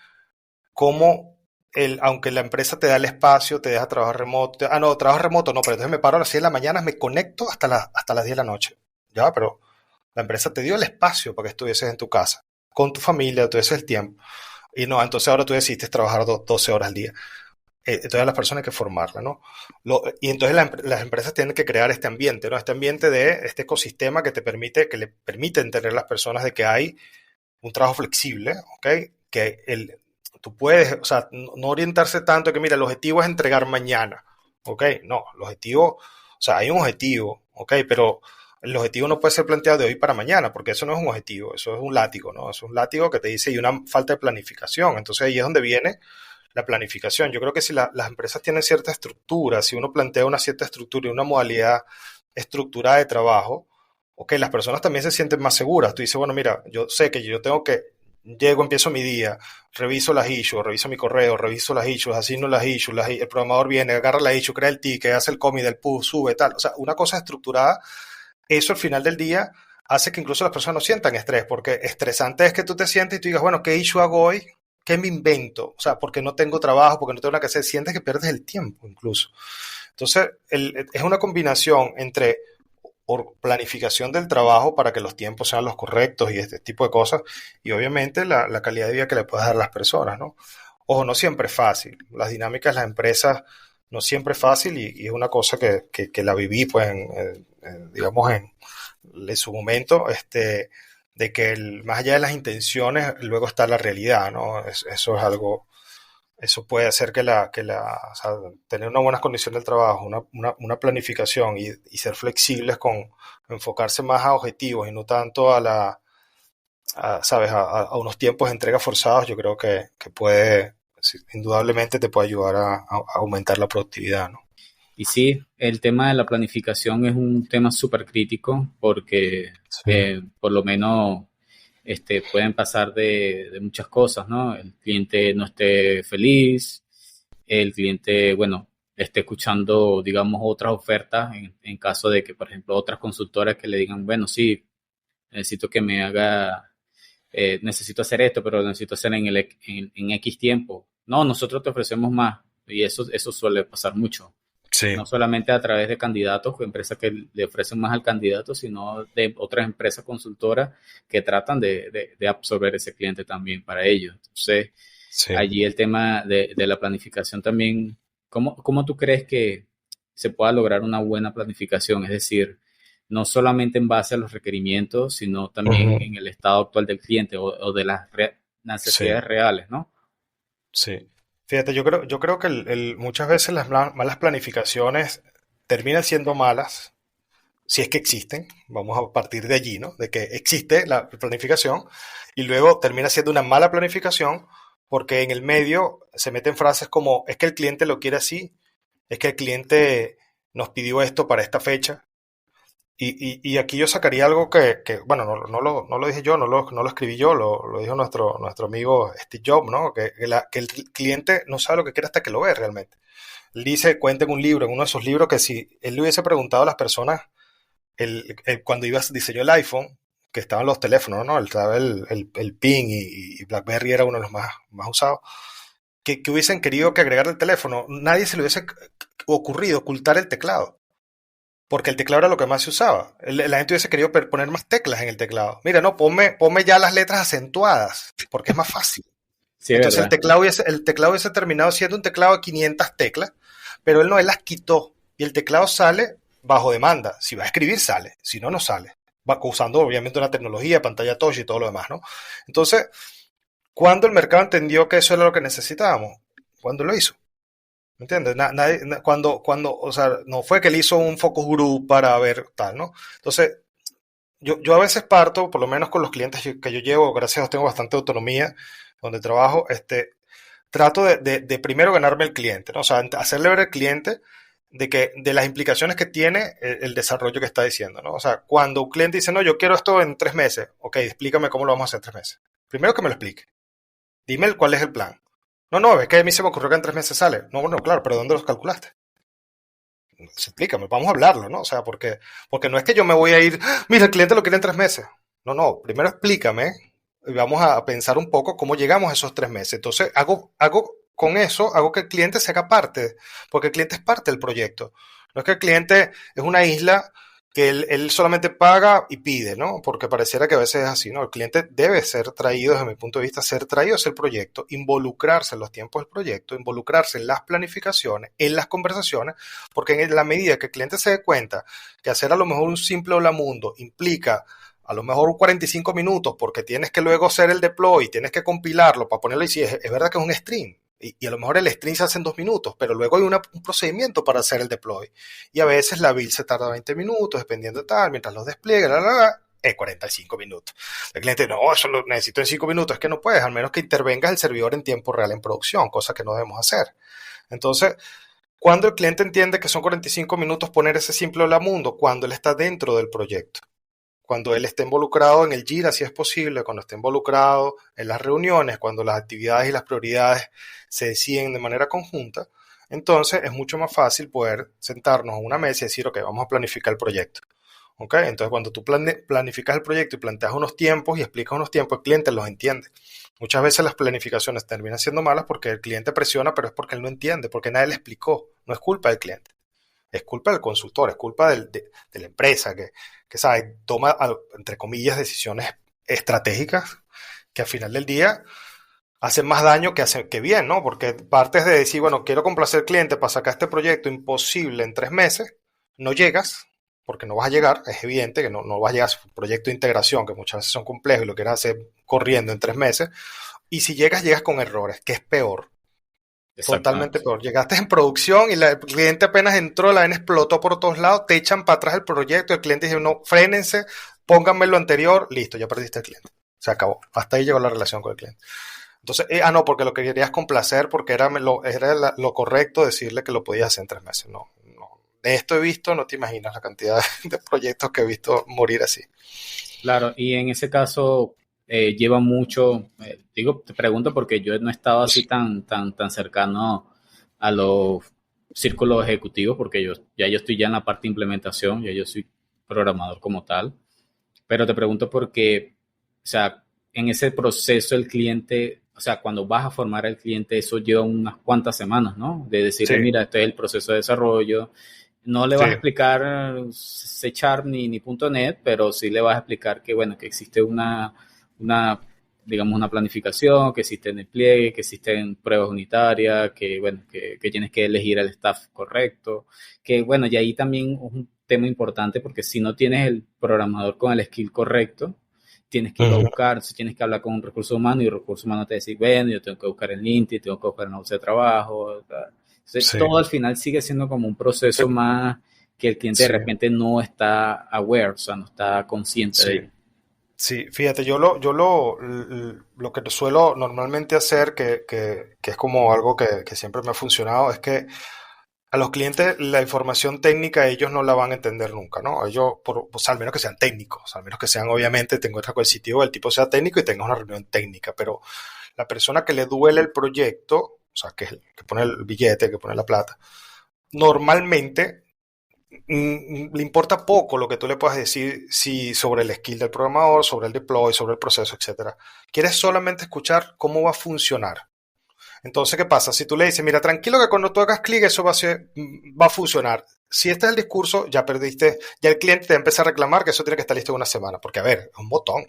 cómo aunque la empresa te da el espacio, te deja trabajar remoto. No, trabajo remoto no, pero entonces me paro a las 6 de la mañana, me conecto hasta las 10 de la noche. Ya, pero la empresa te dio el espacio para que estuvieses en tu casa, con tu familia, tuvieses el tiempo. Y no, entonces ahora tú decidiste trabajar 12 horas al día. Entonces a las personas hay que formarla, ¿no? Y entonces las empresas tienen que crear este ambiente, ¿no? Este ambiente de este ecosistema que le permite entender a las personas de que hay un trabajo flexible, ¿ok? Tú puedes, o sea, no orientarse tanto que, mira, el objetivo es entregar mañana, ¿ok? No, el objetivo, o sea, hay un objetivo, ¿ok? Pero el objetivo no puede ser planteado de hoy para mañana, porque eso no es un objetivo, eso es un látigo, ¿no? Eso es un látigo que te dice y una falta de planificación. Entonces ahí es donde viene la planificación. Yo creo que si las empresas tienen cierta estructura, si uno plantea una cierta estructura y una modalidad estructurada de trabajo, ok, las personas también se sienten más seguras. Tú dices, bueno, mira, yo sé que yo tengo que, llego, empiezo mi día, reviso las issues, reviso mi correo, reviso las issues, asigno las issues, el programador viene, agarra la issue, crea el ticket, hace el commit, el push, sube, tal. O sea, una cosa estructurada, eso al final del día hace que incluso las personas no sientan estrés, porque estresante es que tú te sientes y tú digas, bueno, ¿qué issue hago hoy? ¿Qué me invento? O sea, porque no tengo trabajo, porque no tengo nada que hacer, sientes que pierdes el tiempo incluso. Entonces, es una combinación entre planificación del trabajo para que los tiempos sean los correctos y este tipo de cosas, y obviamente la calidad de vida que le puedes dar a las personas, ¿no? Ojo, no siempre es fácil. Las dinámicas, las empresas, no siempre es fácil y es una cosa que la viví, pues, digamos, en su momento, de que más allá de las intenciones, luego está la realidad, ¿no? Eso es algo, eso puede hacer o sea, tener una buena condición del trabajo, una planificación y ser flexibles con enfocarse más a objetivos y no tanto ¿sabes? A unos tiempos de entrega forzados, yo creo que puede, sí, indudablemente te puede ayudar a aumentar la productividad, ¿no? Y sí, el tema de la planificación es un tema súper crítico porque Sí, por lo menos pueden pasar de muchas cosas, ¿no? El cliente no esté feliz, el cliente, bueno, esté escuchando, digamos, otras ofertas en caso de que, por ejemplo, otras consultoras que le digan, bueno, sí, necesito que me haga, necesito hacer esto, pero lo necesito hacer en X tiempo. No, nosotros te ofrecemos más y eso suele pasar mucho sí, no solamente a través de candidatos, empresas que le ofrecen más al candidato, sino de otras empresas consultoras que tratan de absorber ese cliente también para ellos. Entonces, sí. allí el tema de la planificación también, ¿cómo tú crees que se pueda lograr una buena planificación? Es decir, no solamente en base a los requerimientos, sino también Ujú. en el estado actual del cliente o de las Sí, necesidades reales, ¿no? sí. Fíjate, yo creo que muchas veces las malas planificaciones, terminan siendo malas, si es que existen, vamos a partir de allí, ¿no? De que existe la planificación y luego termina siendo una mala planificación porque en el medio se meten frases como es que el cliente lo quiere así, es que el cliente nos pidió esto para esta fecha. Y aquí yo sacaría algo que bueno, no lo dije yo, no lo escribí yo, lo dijo nuestro amigo Steve Jobs, ¿no? Que el cliente no sabe lo que quiere hasta que lo ve realmente. Él dice, cuenta en un libro, en uno de sus libros, que si él le hubiese preguntado a las personas cuando diseñó el iPhone, que estaban los teléfonos, ¿no? El PIN y BlackBerry era uno de los más usados, que hubiesen querido que agregar el teléfono, nadie se le hubiese ocurrido ocultar el teclado, porque el teclado era lo que más se usaba. La gente hubiese querido poner más teclas en el teclado. Mira, no, ponme ya las letras acentuadas, porque es más fácil. Sí, es Entonces verdad. el teclado hubiese terminado siendo un teclado de 500 teclas, pero él las quitó y el teclado sale bajo demanda. Si va a escribir, sale. Si no, no sale. Va usando obviamente una tecnología, pantalla touch y todo lo demás, ¿no? Entonces, ¿cuándo el mercado entendió que eso era lo que necesitábamos? ¿Cuándo lo hizo? ¿Me entiendes? O sea, no fue que él hizo un focus group para ver tal, ¿no? Entonces, yo a veces parto, por lo menos con los clientes que yo llevo, gracias a Dios tengo bastante autonomía donde trabajo, trato de primero ganarme el cliente, ¿no? O sea, hacerle ver al cliente de las implicaciones que tiene el desarrollo que está diciendo, ¿no? O sea, cuando un cliente dice, no, yo quiero esto en 3 meses, ok, explícame cómo lo vamos a hacer en 3 meses. Primero que me lo explique. Dime cuál es el plan. No, no, es que a mí se me ocurrió que en 3 meses sale. No, bueno, claro, pero ¿dónde los calculaste? Explícame, vamos a hablarlo, ¿no? O sea, porque no es que yo me voy a ir, mira, el cliente lo quiere en 3 meses. No, no, primero explícame y vamos a pensar un poco cómo llegamos a esos 3 meses. Entonces, con eso, hago que el cliente se haga parte, porque el cliente es parte del proyecto. No es que el cliente es una isla que él solamente paga y pide, ¿no? Porque pareciera que a veces es así, ¿no? El cliente debe ser traído, desde mi punto de vista, ser traído hacia el proyecto, involucrarse en los tiempos del proyecto, involucrarse en las planificaciones, en las conversaciones, porque en la medida que el cliente se dé cuenta que hacer a lo mejor un simple hola mundo implica a lo mejor 45 minutos porque tienes que luego hacer el deploy, tienes que compilarlo para ponerlo y si es verdad que es un stream. Y a lo mejor el stream se hace en 2 minutos, pero luego hay un procedimiento para hacer el deploy. Y a veces la build se tarda 20 minutos, dependiendo de tal, mientras los despliegue, es 45 minutos. El cliente, no, eso lo necesito en 5 minutos. Es que no puedes, al menos que intervengas el servidor en tiempo real en producción, cosa que no debemos hacer. Entonces, cuando el cliente entiende que son 45 minutos poner ese simple hola mundo, cuando él está dentro del proyecto, cuando él esté involucrado en el Jira, si es posible, cuando esté involucrado en las reuniones, cuando las actividades y las prioridades se deciden de manera conjunta, entonces es mucho más fácil poder sentarnos en una mesa y decir, ok, vamos a planificar el proyecto. ¿Ok? Entonces, cuando tú planificas el proyecto y planteas unos tiempos y explicas unos tiempos, el cliente los entiende. Muchas veces las planificaciones terminan siendo malas porque el cliente presiona, pero es porque él no entiende, porque nadie le explicó. No es culpa del cliente. Es culpa del consultor, es culpa de la empresa que sabe, toma, entre comillas, decisiones estratégicas que al final del día hacen más daño que bien, ¿no? Porque partes de decir, bueno, quiero complacer al cliente para sacar este proyecto imposible en 3 meses, no llegas, porque no vas a llegar, es evidente que no vas a llegar a un proyecto de integración, que muchas veces son complejos y lo quieres hacer corriendo en 3 meses, y si llegas con errores, que es peor. Totalmente Exactamente. peor. Llegaste en producción y el cliente apenas entró, la vaina explotó por todos lados, te echan para atrás el proyecto, el cliente dice, no, frénense, pónganme lo anterior, listo, ya perdiste el cliente. Se acabó. Hasta ahí llegó la relación con el cliente. Entonces, no, porque lo que querías complacer, porque era lo correcto decirle que lo podías hacer en 3 meses. No, no. De esto he visto, no te imaginas la cantidad de proyectos que he visto morir así. Claro, y en ese caso lleva mucho, digo, te pregunto porque yo no estaba así tan cercano a los círculos ejecutivos, porque yo estoy ya en la parte de implementación, ya yo soy programador como tal, pero te pregunto porque, o sea, en ese proceso el cliente, o sea, cuando vas a formar al cliente, eso lleva unas cuantas semanas, ¿no? De decirle, Sí, mira, este es el proceso de desarrollo, no le vas a sí. explicar C Sharp ni .NET, pero sí le vas a explicar que, bueno, que existe una, digamos, una planificación, que existen despliegues, que existen pruebas unitarias, que, bueno, que tienes que elegir el staff correcto, que, bueno, y ahí también es un tema importante porque si no tienes el programador con el skill correcto, tienes que irlo a Ujú. buscar, si tienes que hablar con un recurso humano y el recurso humano te dice, bueno, yo tengo que buscar en LinkedIn, tengo que buscar en la bolsa de trabajo, entonces, Sí. todo al final sigue siendo como un proceso más, que el cliente de Sí, repente no está aware, o sea, no está consciente de sí. ello. Sí, fíjate, lo que suelo normalmente hacer, que es como algo que siempre me ha funcionado, es que a los clientes la información técnica ellos no la van a entender nunca, ¿no? Ellos, pues, al menos que sean técnicos, al menos que sean, obviamente, tengo otra coercitivo, el tipo sea técnico y tenga una reunión técnica, pero la persona que le duele el proyecto, o sea, que, que pone el billete, que pone la plata, normalmente le importa poco lo que tú le puedas decir si, sobre el skill del programador, sobre el deploy, sobre el proceso, etcétera. Quieres solamente escuchar cómo va a funcionar. Entonces, ¿qué pasa? Si tú le dices, mira, tranquilo que cuando tú hagas clic eso va a funcionar. Si este es el discurso, ya perdiste, ya el cliente te empieza a reclamar que eso tiene que estar listo en una semana, porque a ver, es un botón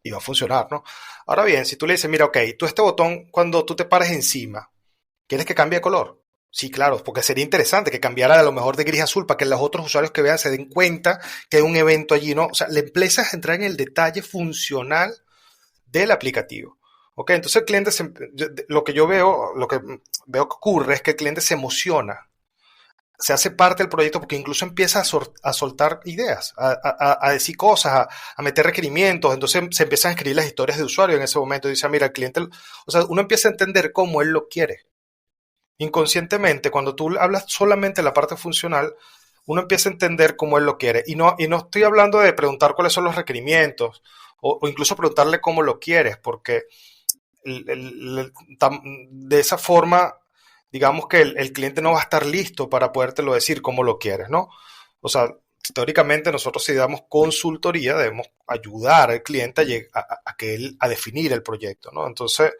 y va a funcionar, ¿no? Ahora bien, si tú le dices, mira, ok, tú este botón, cuando tú te pares encima, ¿quieres que cambie de color? Sí, claro, porque sería interesante que cambiara a lo mejor de gris a azul para que los otros usuarios que vean se den cuenta que hay un evento allí, ¿no? O sea, le empiezas a entrar en el detalle funcional del aplicativo. ¿Ok? Entonces el cliente, lo que veo que ocurre es que el cliente se emociona, se hace parte del proyecto porque incluso empieza a soltar ideas, a decir cosas, a meter requerimientos, entonces se empiezan a escribir las historias de usuario en ese momento, dice, mira, el cliente, o sea, uno empieza a entender cómo él lo quiere. Inconscientemente, cuando tú hablas solamente de la parte funcional, uno empieza a entender cómo él lo quiere. Y no estoy hablando de preguntar cuáles son los requerimientos o incluso preguntarle cómo lo quieres, porque de esa forma, digamos que el cliente no va a estar listo para podértelo decir cómo lo quieres, ¿no? O sea, teóricamente nosotros si damos consultoría debemos ayudar al cliente a que él a definir el proyecto, ¿no? Entonces,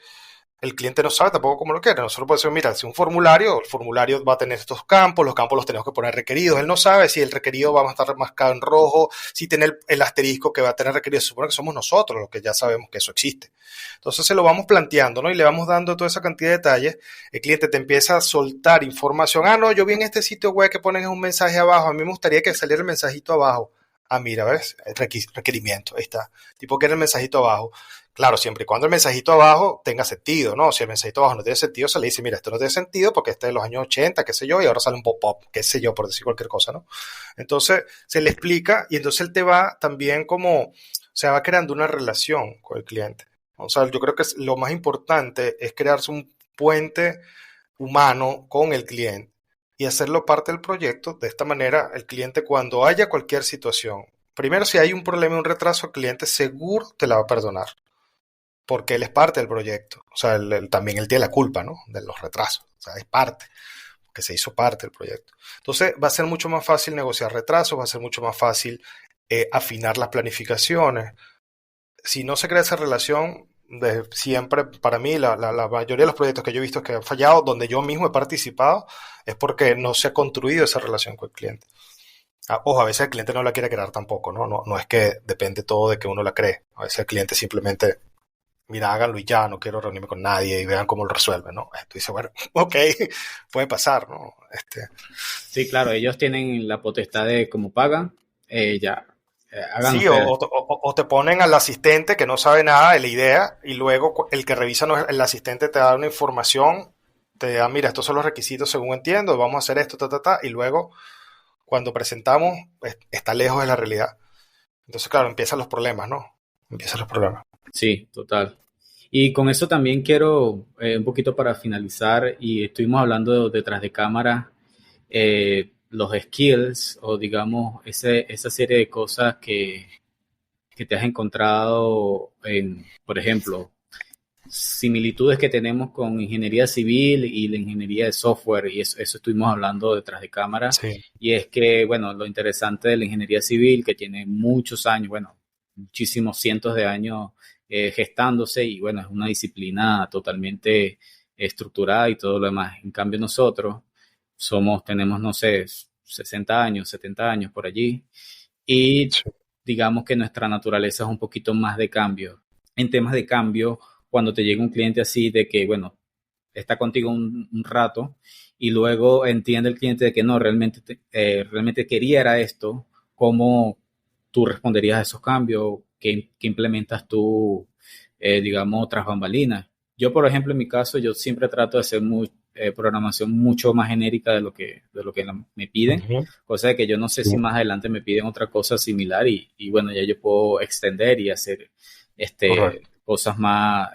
el cliente no sabe tampoco cómo lo quiere. Nosotros podemos decir, mira, si un formulario, el formulario va a tener estos campos, los campos los tenemos que poner requeridos. Él no sabe si el requerido va a estar marcado en rojo, si tiene el asterisco que va a tener requerido. Se supone que somos nosotros los que ya sabemos que eso existe. Entonces se lo vamos planteando, ¿no? Y le vamos dando toda esa cantidad de detalles. El cliente te empieza a soltar información. Ah, no, yo vi en este sitio web que ponen un mensaje abajo. A mí me gustaría que saliera el mensajito abajo. Ah, mira, ¿ves? Requerimiento, ahí está. Tipo que era el mensajito abajo. Claro, siempre y cuando el mensajito abajo tenga sentido, ¿no? Si el mensajito abajo no tiene sentido, se le dice, mira, esto no tiene sentido porque este es de los años 80, qué sé yo, y ahora sale un pop-up, qué sé yo, por decir cualquier cosa, ¿no? Entonces, se le explica y entonces él te va también como, se va creando una relación con el cliente. O sea, yo creo que lo más importante es crearse un puente humano con el cliente y hacerlo parte del proyecto. De esta manera, el cliente cuando haya cualquier situación, primero si hay un problema, un retraso, el cliente seguro te la va a perdonar porque él es parte del proyecto. O sea, también él tiene la culpa, ¿no? De los retrasos. O sea, es parte, porque se hizo parte del proyecto. Entonces, va a ser mucho más fácil negociar retrasos, va a ser mucho más fácil afinar las planificaciones. Si no se crea esa relación, siempre, para mí, la mayoría de los proyectos que yo he visto que han fallado, donde yo mismo he participado, es porque no se ha construido esa relación con el cliente. Ojo, a veces el cliente no la quiere crear tampoco, ¿no? No es que depende todo de que uno la cree. A veces el cliente simplemente mira, háganlo y ya, no quiero reunirme con nadie y vean cómo lo resuelven, ¿no? Tú dices, bueno, ok, puede pasar, ¿no? Sí, claro, ellos tienen la potestad de cómo pagan, ya, hagan Sí, ustedes. o te ponen al asistente que no sabe nada de la idea y luego el que revisa no es el asistente te da una información, te da, mira, estos son los requisitos según entiendo, vamos a hacer esto, y luego cuando presentamos está lejos de la realidad. Entonces, claro, empiezan los problemas, ¿no? Empiezan los problemas. Sí, total. Y con eso también quiero, un poquito para finalizar, y estuvimos hablando detrás de cámara, los skills o digamos esa serie de cosas que te has encontrado en, por ejemplo, similitudes que tenemos con ingeniería civil y la ingeniería de software, y eso estuvimos hablando detrás de cámara, Sí, y es que, bueno, lo interesante de la ingeniería civil, que tiene muchos años, bueno, muchísimos cientos de años gestándose, y bueno, es una disciplina totalmente estructurada y todo lo demás. En cambio, nosotros tenemos, no sé, 60 años, 70 años por allí, y sí, digamos que nuestra naturaleza es un poquito más de cambio. En temas de cambio, cuando te llega un cliente así de que, bueno, está contigo un rato y luego entiende el cliente de que no, realmente quería era esto, ¿cómo tú responderías a esos cambios? ¿Qué implementas tú, digamos, tras bambalinas? Yo, por ejemplo, en mi caso, yo siempre trato de ser programación mucho más genérica de lo que me piden, Ujú. cosa de que yo no sé si más adelante me piden otra cosa similar y bueno, ya yo puedo extender y hacer Correcto. cosas más,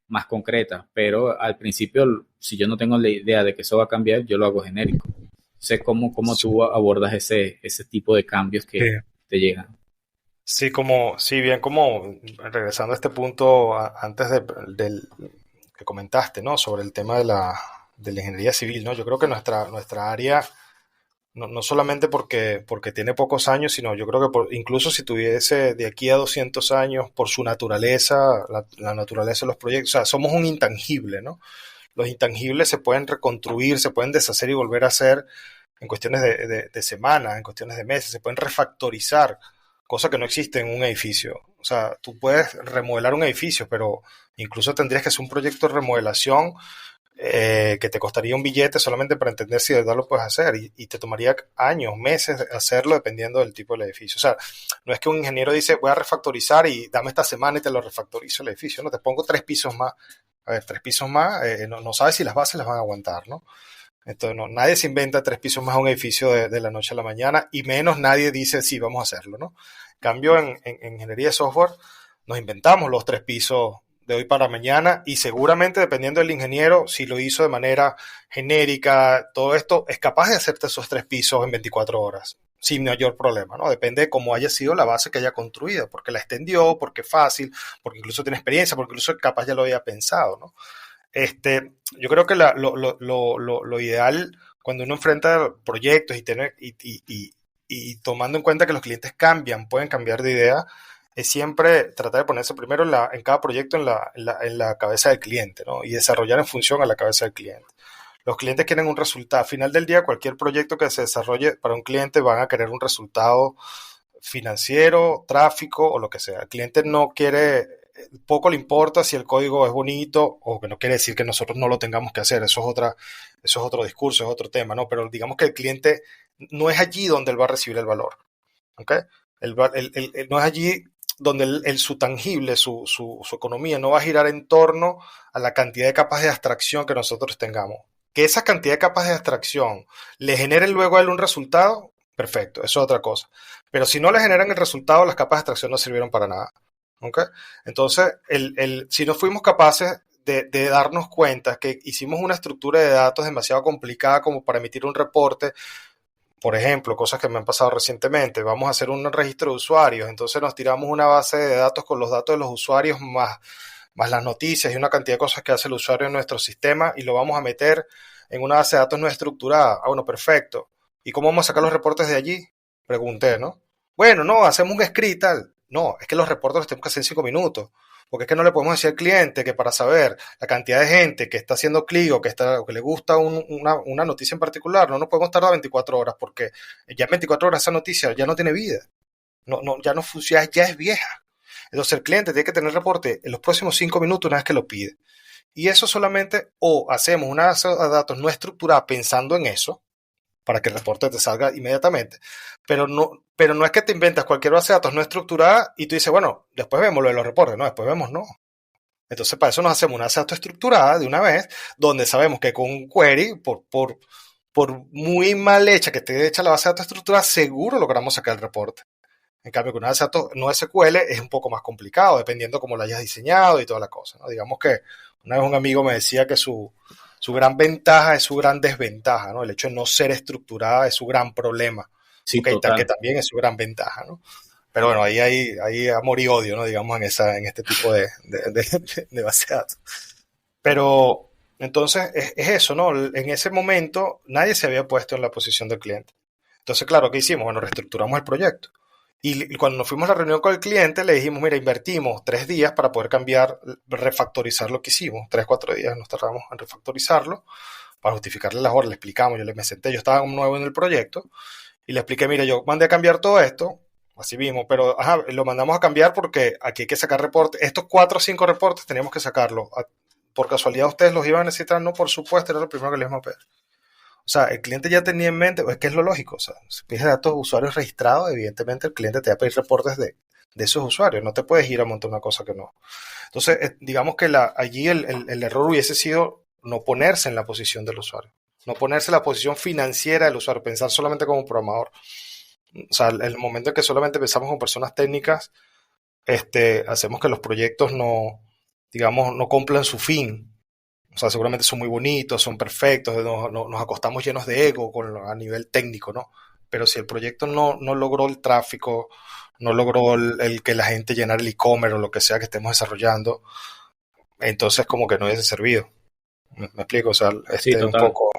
más concretas, pero al principio, si yo no tengo la idea de que eso va a cambiar, yo lo hago genérico. Sé cómo Sí. tú abordas ese tipo de cambios Sí. que te llegan. Sí, sí, bien, como regresando a este punto antes del que comentaste, ¿no? Sobre el tema de la ingeniería civil, ¿no? Yo creo que nuestra área, no solamente porque tiene pocos años, sino yo creo que incluso si tuviese de aquí a 200 años, por su naturaleza, la naturaleza de los proyectos, o sea, somos un intangible, ¿no? Los intangibles se pueden reconstruir, se pueden deshacer y volver a hacer en cuestiones de semanas, en cuestiones de meses, se pueden refactorizar, cosa que no existe en un edificio. O sea, tú puedes remodelar un edificio, pero incluso tendrías que hacer un proyecto de remodelación que te costaría un billete solamente para entender si de verdad lo puedes hacer y te tomaría años, meses hacerlo dependiendo del tipo del edificio. O sea, no es que un ingeniero dice voy a refactorizar y dame esta semana y te lo refactorizo el edificio, no, te pongo 3 pisos más. A ver, 3 pisos más, no sabes si las bases las van a aguantar, ¿no? Entonces, no, nadie se inventa 3 pisos más a un edificio de la noche a la mañana y menos nadie dice sí, vamos a hacerlo, ¿no? En cambio, en ingeniería de software nos inventamos los 3 pisos de hoy para mañana y seguramente dependiendo del ingeniero, si lo hizo de manera genérica, todo esto, es capaz de hacerte esos 3 pisos en 24 horas sin mayor problema, ¿no? Depende de cómo haya sido la base que haya construido, porque la extendió, porque es fácil, porque incluso tiene experiencia, porque incluso capaz ya lo había pensado, ¿no? Yo creo que lo ideal cuando uno enfrenta proyectos y tomando en cuenta que los clientes cambian, pueden cambiar de idea, es siempre tratar de ponerse primero en cada proyecto en la cabeza del cliente, ¿no? Y desarrollar en función a la cabeza del cliente. Los clientes quieren un resultado. Al final del día, cualquier proyecto que se desarrolle para un cliente van a querer un resultado financiero, tráfico o lo que sea. El cliente no quiere, poco le importa si el código es bonito o que no quiere decir que nosotros no lo tengamos que hacer. Eso es otro discurso, es otro tema, ¿no? Pero digamos que el cliente no es allí donde él va a recibir el valor, ¿ok? No es allí donde su tangible, su economía no va a girar en torno a la cantidad de capas de abstracción que nosotros tengamos. Que esa cantidad de capas de abstracción le generen luego a él un resultado, perfecto, eso es otra cosa. Pero si no le generan el resultado, las capas de abstracción no sirvieron para nada. ¿Okay? Entonces, si no fuimos capaces de darnos cuenta que hicimos una estructura de datos demasiado complicada como para emitir un reporte, por ejemplo, cosas que me han pasado recientemente, vamos a hacer un registro de usuarios, entonces nos tiramos una base de datos con los datos de los usuarios más las noticias y una cantidad de cosas que hace el usuario en nuestro sistema y lo vamos a meter en una base de datos no estructurada. Ah, bueno, perfecto. ¿Y cómo vamos a sacar los reportes de allí? Pregunté, ¿no? Bueno, no, hacemos un script tal. No, es que los reportes los tenemos que hacer en 5 minutos. Porque es que no le podemos decir al cliente que para saber la cantidad de gente que está haciendo clic o que le gusta una noticia en particular, no nos podemos tardar 24 horas porque ya en 24 horas esa noticia ya no tiene vida. Ya no funciona, ya es vieja. Entonces el cliente tiene que tener el reporte en los próximos 5 minutos una vez que lo pide. Y eso solamente o hacemos una base de datos no estructurada pensando en eso, para que el reporte te salga inmediatamente. Pero no es que te inventas cualquier base de datos no estructurada y tú dices, bueno, después vemos lo de los reportes. No, después vemos no. Entonces para eso nos hacemos una base de datos estructurada de una vez, donde sabemos que con un query, por muy mal hecha que esté hecha la base de datos estructurada, seguro logramos sacar el reporte. En cambio, con una base de datos no SQL es un poco más complicado, dependiendo cómo lo hayas diseñado y toda la cosa, ¿no? Digamos que una vez un amigo me decía que su gran ventaja es su gran desventaja, ¿no? El hecho de no ser estructurada es su gran problema, Sí, okay, que total. también es su gran ventaja, ¿no? Pero bueno, ahí hay amor y odio, ¿no? Digamos, en este tipo de base de datos. Pero entonces es eso, ¿no? En ese momento nadie se había puesto en la posición del cliente. Entonces, claro, ¿qué hicimos? Bueno, reestructuramos el proyecto. Y cuando nos fuimos a la reunión con el cliente, le dijimos, mira, invertimos 3 días para poder cambiar, refactorizar lo que hicimos. 3, 4 días nos tardamos en refactorizarlo. Para justificarle las horas, le explicamos, me senté, yo estaba nuevo en el proyecto, y le expliqué, mira, yo mandé a cambiar todo esto, así mismo, pero lo mandamos a cambiar porque aquí hay que sacar reportes. Estos 4 o 5 reportes teníamos que sacarlos. Por casualidad ustedes los iban a necesitar, no, por supuesto, era lo primero que les íbamos a pedir. O sea, el cliente ya tenía en mente, es que es lo lógico, o sea, si pides datos de usuarios registrados, evidentemente el cliente te va a pedir reportes de esos usuarios, no te puedes ir a montar una cosa que no. Entonces, digamos que allí el error hubiese sido no ponerse en la posición del usuario, no ponerse en la posición financiera del usuario, pensar solamente como programador. O sea, el momento en que solamente pensamos con personas técnicas, hacemos que los proyectos no, digamos, no cumplan su fin. O sea, seguramente son muy bonitos, son perfectos, nos acostamos llenos de ego a nivel técnico, ¿no? Pero si el proyecto no logró el tráfico, no logró el que la gente llenara el e-commerce o lo que sea que estemos desarrollando, entonces como que no hubiese servido. ¿Me explico? O sea, Sí, un total. poco,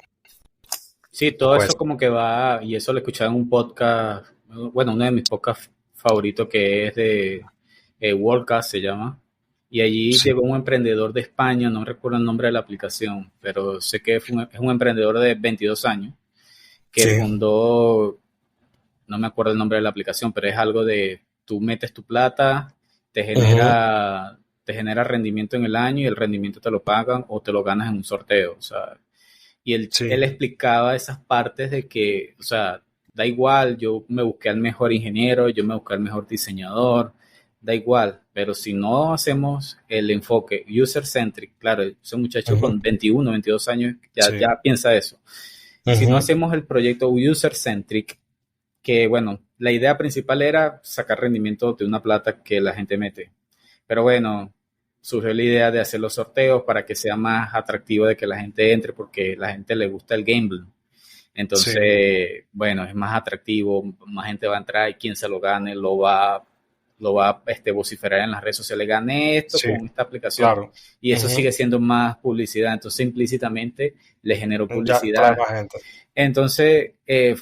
Sí, un todo poco eso eso. como que va, y eso lo escuchaba en un podcast, bueno, uno de mis podcasts favoritos que es de Worldcast se llama, y allí Sí. llegó un emprendedor de España, no recuerdo el nombre de la aplicación, pero sé que es un emprendedor de 22 años que Sí. fundó, no me acuerdo el nombre de la aplicación, pero es algo de, tú metes tu plata, te Ujú. genera, te genera rendimiento en el año y el rendimiento te lo pagan o te lo ganas en un sorteo, o sea, y él Sí. explicaba esas partes de que, o sea, da igual, yo me busqué al mejor ingeniero, yo me busqué al mejor diseñador, da igual, pero si no hacemos el enfoque user-centric, claro, ese muchacho Ujú. con 21, 22 años Sí. ya piensa eso. Si no Ujú. hacemos el proyecto user-centric, que bueno, la idea principal era sacar rendimiento de una plata que la gente mete. Pero bueno, surgió la idea de hacer los sorteos para que sea más atractivo de que la gente entre, porque a la gente le gusta el gambling. Sí. Entonces, bueno, es más atractivo, más gente va a entrar y quien se lo gane lo va a vociferar en las redes sociales. Gané esto Sí. con esta aplicación. Claro. Y eso Ujú. sigue siendo más publicidad. Entonces, implícitamente le generó Ya trae publicidad. más gente. Entonces,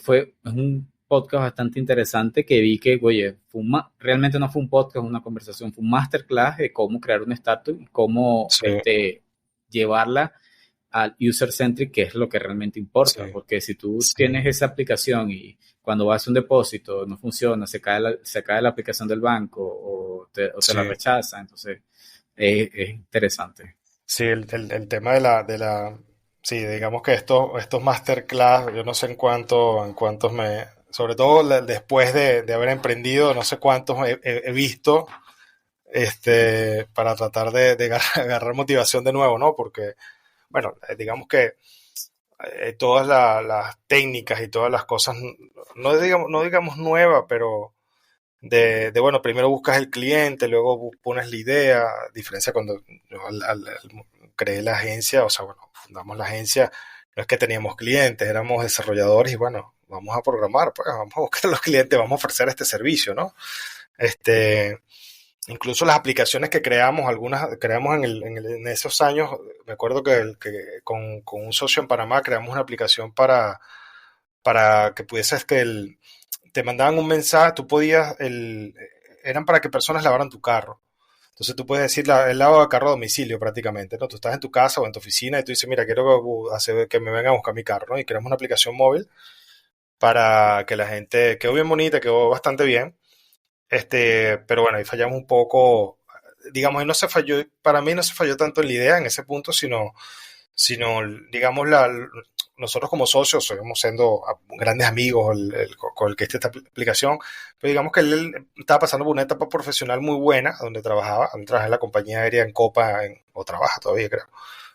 fue un podcast bastante interesante que vi que, oye, realmente no fue un podcast, una conversación, fue un masterclass de cómo crear un startup y cómo Sí. llevarla al user-centric, que es lo que realmente importa. Sí. Porque si tú Sí. tienes esa aplicación y cuando vas a un depósito no funciona, se cae la aplicación del banco o te la Sí. rechaza, entonces es interesante. Sí, el tema sí, digamos que estos masterclass, yo no sé en cuántos sobre todo después de haber emprendido, no sé cuántos he visto, para tratar de agarrar motivación de nuevo, ¿no? Porque, bueno, digamos que todas las técnicas y todas las cosas, no digamos nuevas, pero bueno, primero buscas el cliente, luego pones la idea, diferencia cuando yo creé la agencia, o sea, bueno, fundamos la agencia, no es que teníamos clientes, éramos desarrolladores y bueno, vamos a programar, pues vamos a buscar a los clientes, vamos a ofrecer este servicio, ¿no? Este, incluso las aplicaciones que creamos, algunas creamos en esos años, me acuerdo que con un socio en Panamá creamos una aplicación para que pudieses te mandaban un mensaje, eran para que personas lavaran tu carro. Entonces tú puedes decir el lavado de carro a domicilio prácticamente, ¿no? Tú estás en tu casa o en tu oficina y tú dices, mira, quiero hacer que me vengan a buscar mi carro, ¿no? Y creamos una aplicación móvil para que la gente, quedó bien bonita, quedó bastante bien, pero bueno, ahí fallamos un poco, digamos, y no se falló, para mí no se falló tanto en la idea en ese punto, sino digamos, nosotros como socios seguimos siendo grandes amigos con el que esta aplicación, pero digamos que él estaba pasando por una etapa profesional muy buena donde trabajaba en la compañía aérea en Copa, o trabaja todavía creo,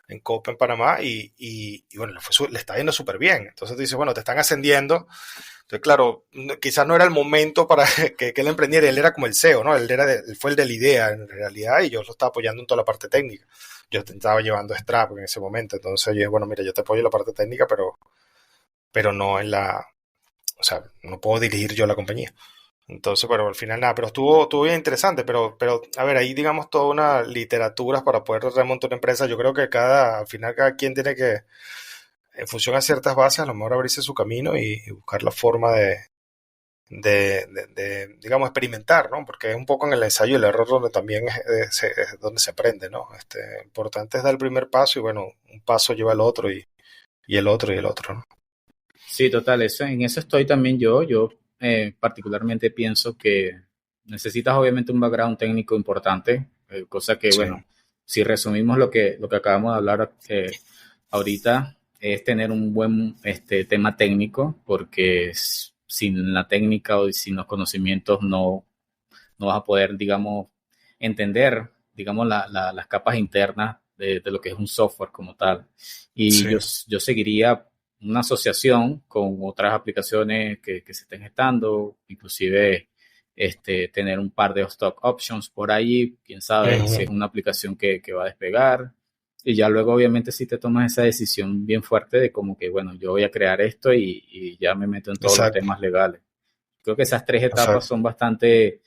en Copa en Panamá, y bueno, le está yendo súper bien. Entonces tú dices, bueno, te están ascendiendo. Entonces, claro, quizás no era el momento para que él emprendiera, él era como el CEO, ¿no? Él fue el de la idea en realidad y yo lo estaba apoyando en toda la parte técnica. Yo te estaba llevando Strap en ese momento, entonces yo dije, bueno, mira, yo te apoyo en la parte técnica, pero no o sea, no puedo dirigir yo la compañía. Entonces, pero al final nada, pero estuvo bien interesante, pero a ver, ahí digamos toda una literatura para poder remontar una empresa. Yo creo que al final cada quien tiene que, en función a ciertas bases, a lo mejor abrirse su camino y buscar la forma digamos, experimentar, ¿no? Porque es un poco en el ensayo y el error donde también es donde se aprende, ¿no? Importante es dar el primer paso y bueno, un paso lleva al otro y el otro y el otro, ¿no? Sí, total, en eso estoy también yo. Yo particularmente pienso que necesitas obviamente un background técnico importante, cosa que, Sí, bueno, si resumimos lo que acabamos de hablar ahorita, es tener un buen tema técnico, porque sin la técnica o sin los conocimientos no vas a poder, digamos, entender, digamos, las capas internas de lo que es un software como tal. Y Sí, yo seguiría una asociación con otras aplicaciones que se estén gestando, inclusive tener un par de stock options por ahí, quién sabe si es ujú, una aplicación que va a despegar. Y ya luego obviamente si te tomas esa decisión bien fuerte de como que, bueno, yo voy a crear esto y ya me meto en todos los exacto, temas legales. Creo que esas tres etapas exacto. son bastante,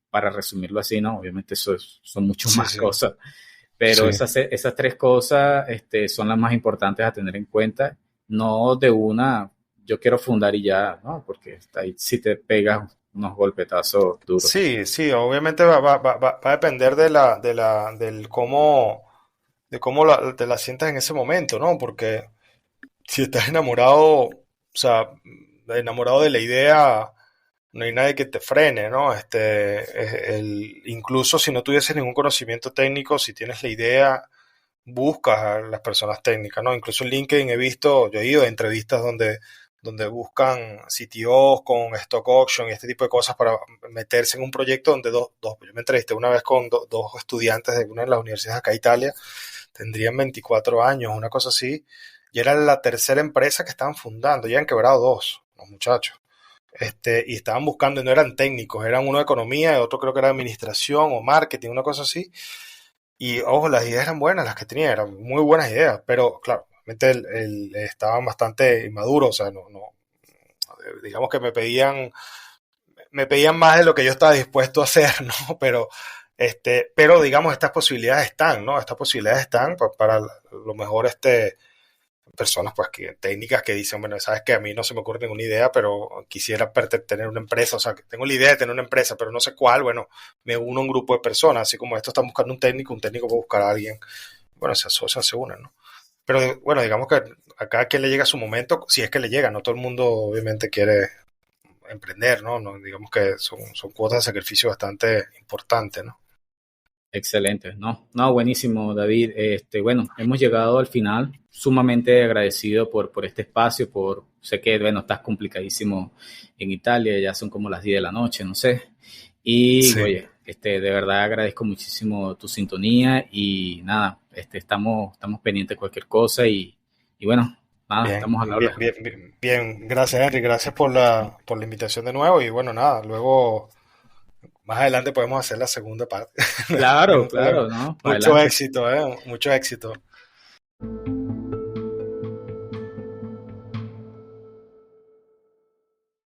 para resumirlo así, ¿no? Obviamente son mucho Sí, más sí, cosas, pero sí. esas tres cosas son las más importantes a tener en cuenta. No de una, yo quiero fundar y ya, ¿no? Porque ahí sí te pegas unos golpetazos duros. Sí, sí, obviamente va a depender de cómo te la sientas en ese momento, ¿no? Porque si estás enamorado, o sea, enamorado de la idea, no hay nadie que te frene, ¿no? Incluso si no tuvieses ningún conocimiento técnico, si tienes la idea, buscas a las personas técnicas, ¿no? Incluso en LinkedIn yo he ido a entrevistas donde buscan CTOs con stock auction y este tipo de cosas para meterse en un proyecto donde yo me entrevisté una vez con dos estudiantes de una de las universidades acá de Italia, tendrían 24 años, una cosa así, y era la tercera empresa que estaban fundando, ya han quebrado dos, los muchachos. Y estaban buscando, y no eran técnicos, eran uno de economía y otro creo que era administración o marketing, una cosa así. Y ojo, las ideas eran buenas, las que tenía, eran muy buenas ideas, pero claro, obviamente estaban bastante inmaduros, o sea, digamos que me pedían más de lo que yo estaba dispuesto a hacer, ¿no? Pero digamos, estas posibilidades están, ¿no? Estas posibilidades están para lo mejor personas pues técnicas que dicen, bueno, sabes que a mí no se me ocurre ninguna idea, pero quisiera tener una empresa, o sea, que tengo la idea de tener una empresa, pero no sé cuál, bueno, me uno a un grupo de personas, así como esto está buscando un técnico puede buscar a alguien, bueno, se asocian, se unen, ¿no? Pero bueno, digamos que a cada quien le llega su momento, si es que le llega, no todo el mundo obviamente quiere emprender, ¿no? Digamos que son cuotas de sacrificio bastante importantes, ¿no? Excelente, ¿no? No, buenísimo, David. Bueno, hemos llegado al final. Sumamente agradecido por este espacio, sé que, bueno, estás complicadísimo en Italia, ya son como las 10 de la noche, no sé. Y, Sí, oye, de verdad agradezco muchísimo tu sintonía y nada, estamos pendientes de cualquier cosa y bueno, nada, bien, estamos al bien, habla. bien, bien, bien. Gracias, Henry, gracias por la invitación de nuevo y bueno, nada, luego más adelante podemos hacer la segunda parte. Claro, Ningún problema. claro, ¿no? Para Mucho adelante. éxito, ¿eh? Mucho éxito.